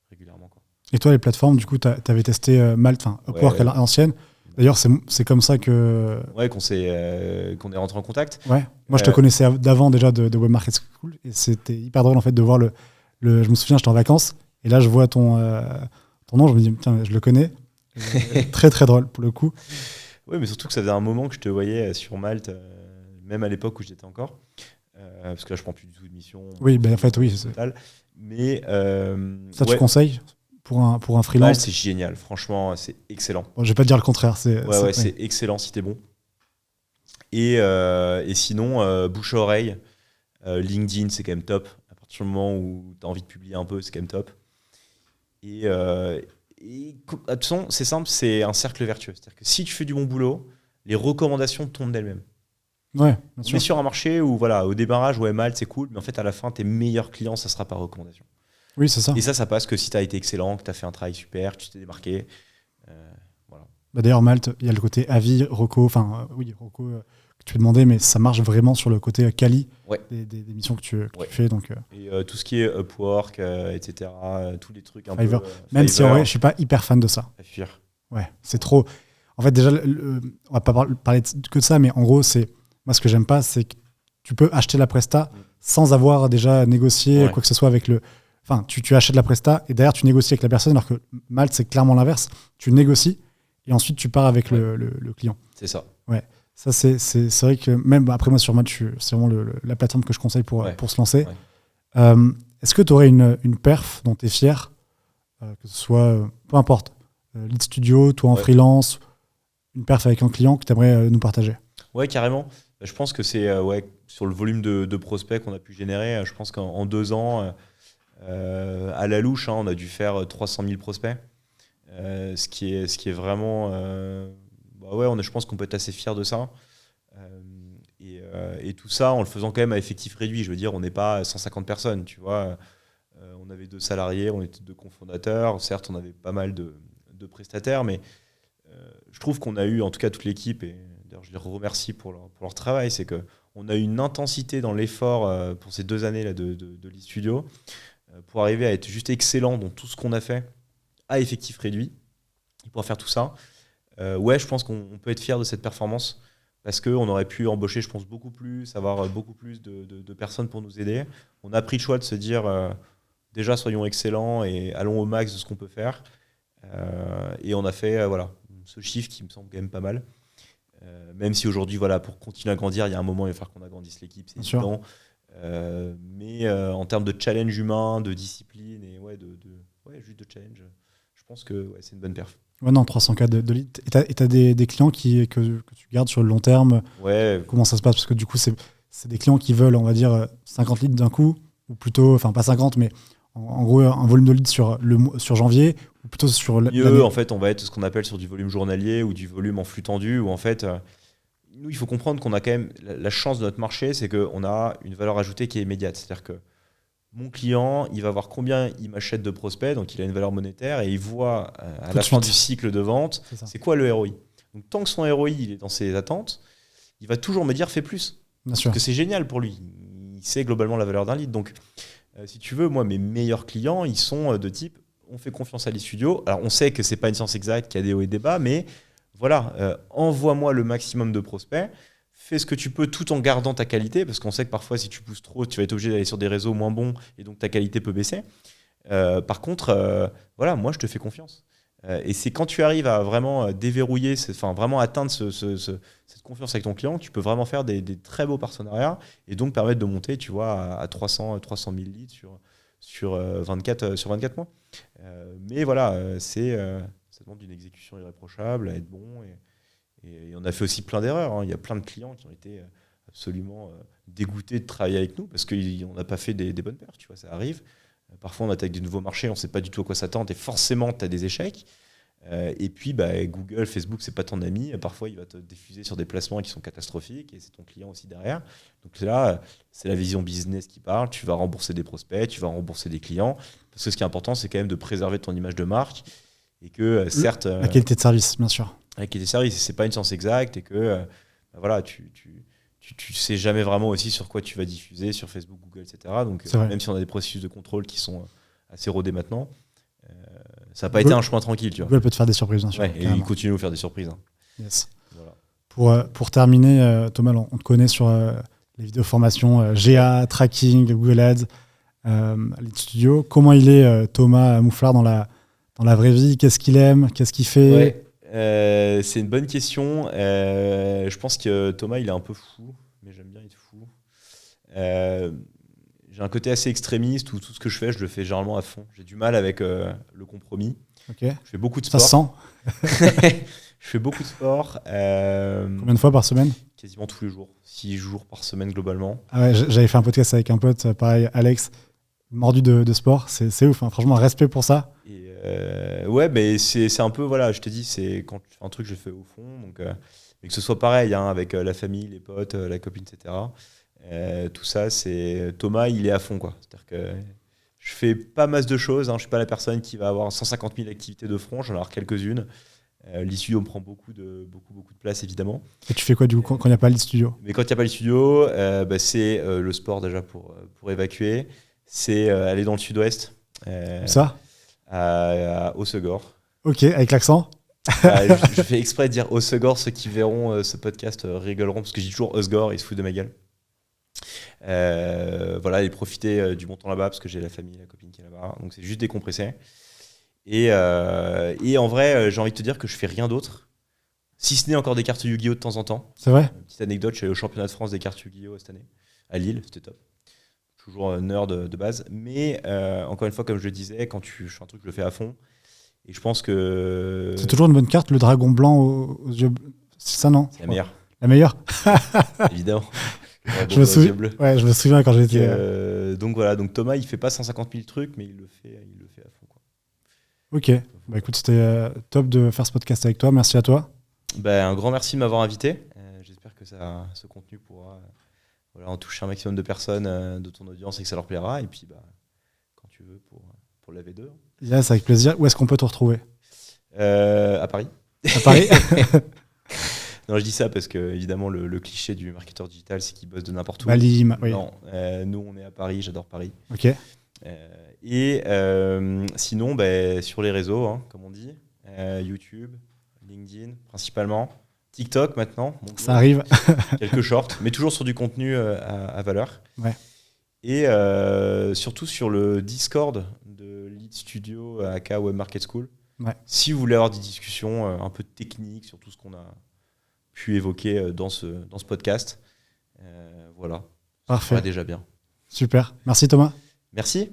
régulièrement, quoi. Et toi, les plateformes, du coup, tu avais testé Malte, enfin Upwork à l'ancienne. D'ailleurs, c'est comme ça que. Ouais, qu'on est rentré en contact. Ouais. Moi, je te connaissais d'avant déjà de Web Market School et c'était hyper drôle en fait de voir je me souviens, j'étais en vacances et là, je vois ton nom, je me dis, tiens, je le connais. Très, très drôle pour le coup. Oui, mais surtout que ça faisait un moment que je te voyais sur Malte, même à l'époque où j'étais encore. Parce que là, je prends plus du tout de mission. Oui, ben en fait, oui. Total. Mais. Ça, tu conseilles pour un freelance? Malte, c'est génial. Franchement, c'est excellent. Bon, je vais pas te dire le contraire. C'est excellent si t'es bon. Et sinon, bouche à oreille, LinkedIn, c'est quand même top. À partir du moment où tu as envie de publier un peu, c'est quand même top. Et de toute façon, c'est simple, c'est un cercle vertueux. C'est-à-dire que si tu fais du bon boulot, les recommandations tombent d'elles-mêmes. Ouais, bien sûr. On est sur un marché où, voilà, au démarrage, Malte, c'est cool, mais en fait, à la fin, tes meilleurs clients, ça sera par recommandation. Oui, c'est ça. Et ça passe que si tu as été excellent, que tu as fait un travail super, que tu t'es démarqué. Voilà. Bah d'ailleurs, Malte, il y a le côté avis, reco, reco que tu peux demander, mais ça marche vraiment sur le côté quali des missions que tu fais. Donc, et tout ce qui est Upwork, etc., tous les trucs un Fiverr. peu. Même si en vrai, je suis pas hyper fan de ça. Fiverr. Ouais, c'est trop. En fait, déjà, on va pas parler que de ça, mais en gros, moi, ce que j'aime pas, c'est que tu peux acheter la presta sans avoir déjà négocié quoi que ce soit avec le. Enfin, tu achètes la presta et derrière, tu négocies avec la personne, alors que Malte, c'est clairement l'inverse. Tu négocies et ensuite, tu pars avec le client. C'est ça. Ouais. Ça, c'est vrai que même après, moi, sur Malte, c'est vraiment la plateforme que je conseille pour se lancer. Ouais. Est-ce que tu aurais une perf dont tu es fier, que ce soit, peu importe, lead studio, toi en freelance, une perf avec un client que tu aimerais nous partager? Ouais, carrément. Je pense que c'est sur le volume de prospects qu'on a pu générer. Je pense qu'en 2 ans, à la louche, on a dû faire 300 000 prospects. Ce qui est vraiment. Je pense qu'on peut être assez fier de ça. Et tout ça en le faisant quand même à effectif réduit. Je veux dire, on n'est pas à 150 personnes, tu vois. On avait 2 salariés, on était 2 cofondateurs. Certes, on avait pas mal de prestataires, mais je trouve qu'on a eu, en tout cas toute l'équipe, et d'ailleurs je les remercie pour leur travail, c'est qu'on a eu une intensité dans l'effort pour ces 2 années là, de l'e-studio pour arriver à être juste excellent dans tout ce qu'on a fait à effectif réduit, pour faire tout ça. Je pense qu'on peut être fier de cette performance parce qu'on aurait pu embaucher, je pense, beaucoup plus, avoir beaucoup plus de personnes pour nous aider. On a pris le choix de se dire déjà soyons excellents et allons au max de ce qu'on peut faire. Et on a fait ce chiffre qui me semble quand même pas mal. Même si aujourd'hui, pour continuer à grandir, il y a un moment, il va falloir qu'on agrandisse l'équipe, c'est évident. Mais en termes de challenge humain, de discipline et juste de challenge, je pense que c'est une bonne perf. Ouais, non, 300K de leads. Et tu as des clients que tu gardes sur le long terme. Ouais. Comment ça se passe? Parce que du coup, c'est des clients qui veulent, on va dire, 50 leads d'un coup, ou plutôt, enfin pas 50, mais en gros, un volume de leads sur janvier, ou plutôt sur l'année. En fait, on va être ce qu'on appelle sur du volume journalier ou du volume en flux tendu, où en fait, nous, il faut comprendre qu'on a quand même la chance de notre marché, c'est qu'on a une valeur ajoutée qui est immédiate. C'est-à-dire que mon client, il va voir combien il m'achète de prospects, donc il a une valeur monétaire, et il voit à la fin du cycle de vente, c'est quoi le ROI. Donc tant que son ROI il est dans ses attentes, il va toujours me dire fais plus. Parce que c'est génial pour lui. Il sait globalement la valeur d'un lead. Donc si tu veux, moi, mes meilleurs clients, ils sont de type, on fait confiance à l'e-studio. Alors on sait que c'est pas une science exacte, qu'il y a des hauts et des bas, mais voilà, envoie-moi le maximum de prospects, fais ce que tu peux tout en gardant ta qualité, parce qu'on sait que parfois, si tu pousses trop, tu vas être obligé d'aller sur des réseaux moins bons et donc ta qualité peut baisser. Par contre, voilà, moi, je te fais confiance. Et c'est quand tu arrives à vraiment déverrouiller, vraiment atteindre cette confiance avec ton client, que tu peux vraiment faire des très beaux partenariats et donc permettre de monter, tu vois, à 300 000 leads sur 24 mois. Mais voilà, ça demande une exécution irréprochable, à être bon. Et on a fait aussi plein d'erreurs. Hein. Il y a plein de clients qui ont été absolument dégoûtés de travailler avec nous parce qu'on n'a pas fait des bonnes perfs, tu vois, ça arrive. Parfois, on attaque des nouveaux marchés, on ne sait pas du tout à quoi s'attendre et forcément, tu as des échecs. Et puis, Google, Facebook, c'est pas ton ami. Parfois, il va te diffuser sur des placements qui sont catastrophiques et c'est ton client aussi derrière. Donc là, c'est la vision business qui parle. Tu vas rembourser des prospects, tu vas rembourser des clients. Parce que ce qui est important, c'est quand même de préserver ton image de marque et que, certes. La qualité de service, bien sûr. La qualité de service, c'est pas une science exacte et que, voilà, tu sais jamais vraiment aussi sur quoi tu vas diffuser, sur Facebook, Google, etc. Donc, même si on a des processus de contrôle qui sont assez rodés maintenant, ça n'a pas été un chemin tranquille. Tu vois. Google peut te faire des surprises, bien sûr. Ouais, et il continue à nous faire des surprises. Hein. Yes. Voilà. Pour terminer, Thomas, on te connaît sur les vidéos formation GA, Tracking, Google Ads, Lead Studio. Comment il est, Thomas Mouflard, dans la vraie vie? Qu'est-ce qu'il aime? Qu'est-ce qu'il fait? C'est une bonne question. Je pense que Thomas, il est un peu fou, mais j'aime bien être fou. J'ai un côté assez extrémiste où tout ce que je fais, je le fais généralement à fond. J'ai du mal avec le compromis. Okay. Je fais beaucoup de sport. Ça se sent. Je fais beaucoup de sport. Combien de fois par semaine? Quasiment tous les jours. 6 jours par semaine globalement. Ah ouais, j'avais fait un podcast avec un pote, pareil, Alex, mordu de sport. C'est ouf, hein. Franchement, respect pour ça. Et ouais, mais c'est un peu, voilà, je te dis, c'est quand tu fais un truc, je fais au fond. Donc, mais que ce soit pareil, hein, avec la famille, les potes, la copine, etc. Tout ça, c'est Thomas, il est à fond, quoi. C'est-à-dire que je fais pas masse de choses. Hein. Je suis pas la personne qui va avoir 150 000 activités de front. J'en ai quelques-unes. Lead Studio me prend beaucoup de place, évidemment. Et tu fais quoi, du coup, quand il n'y a pas Lead Studio? Mais quand il n'y a pas le studio, c'est le sport déjà pour évacuer. C'est aller dans le sud-ouest. Ça à Hossegor. Ok, avec l'accent. Je fais exprès de dire Hossegor. Ceux qui verront ce podcast rigoleront parce que je dis toujours Hossegor, ils se foutent de ma gueule. Voilà, et profiter du bon temps là-bas parce que j'ai la famille, la copine qui est là-bas. Donc c'est juste décompresser. Et en vrai, j'ai envie de te dire que je fais rien d'autre, si ce n'est encore des cartes Yu-Gi-Oh de temps en temps. C'est vrai? Une petite anecdote, je suis allé au championnat de France des cartes Yu-Gi-Oh cette année, à Lille, c'était top. Toujours nerd de base. Mais encore une fois, comme je le disais, quand je fais un truc, je le fais à fond. Et je pense que... C'est toujours une bonne carte, le dragon blanc aux yeux... C'est ça, non? C'est la meilleure. La meilleure? Évidemment. Je me souviens quand j'étais... Donc voilà, donc Thomas, il fait pas 150 000 trucs, mais il le fait à fond. Quoi. Ok, bah écoute, c'était top de faire ce podcast avec toi. Merci à toi. Un grand merci de m'avoir invité. J'espère que ce contenu pourra en toucher un maximum de personnes de ton audience et que ça leur plaira. Et puis, quand tu veux, pour la V2. Yes, avec plaisir. Où est-ce qu'on peut te retrouver? À Paris. À Paris. Non, je dis ça parce que, évidemment, le cliché du marketeur digital, c'est qu'il bosse de n'importe où. Bali, oui. Non, nous, on est à Paris. J'adore Paris. Ok. Et sinon, sur les réseaux, hein, comme on dit, YouTube, LinkedIn principalement, TikTok maintenant. Ça arrive. Quelques shorts, mais toujours sur du contenu à valeur. Ouais. Et surtout sur le Discord de Lead Studio aka Web Market School. Ouais. Si vous voulez avoir des discussions un peu techniques sur tout ce qu'on a pu évoquer dans ce podcast, voilà. Parfait. Ça va déjà bien. Super. Merci Thomas. Merci.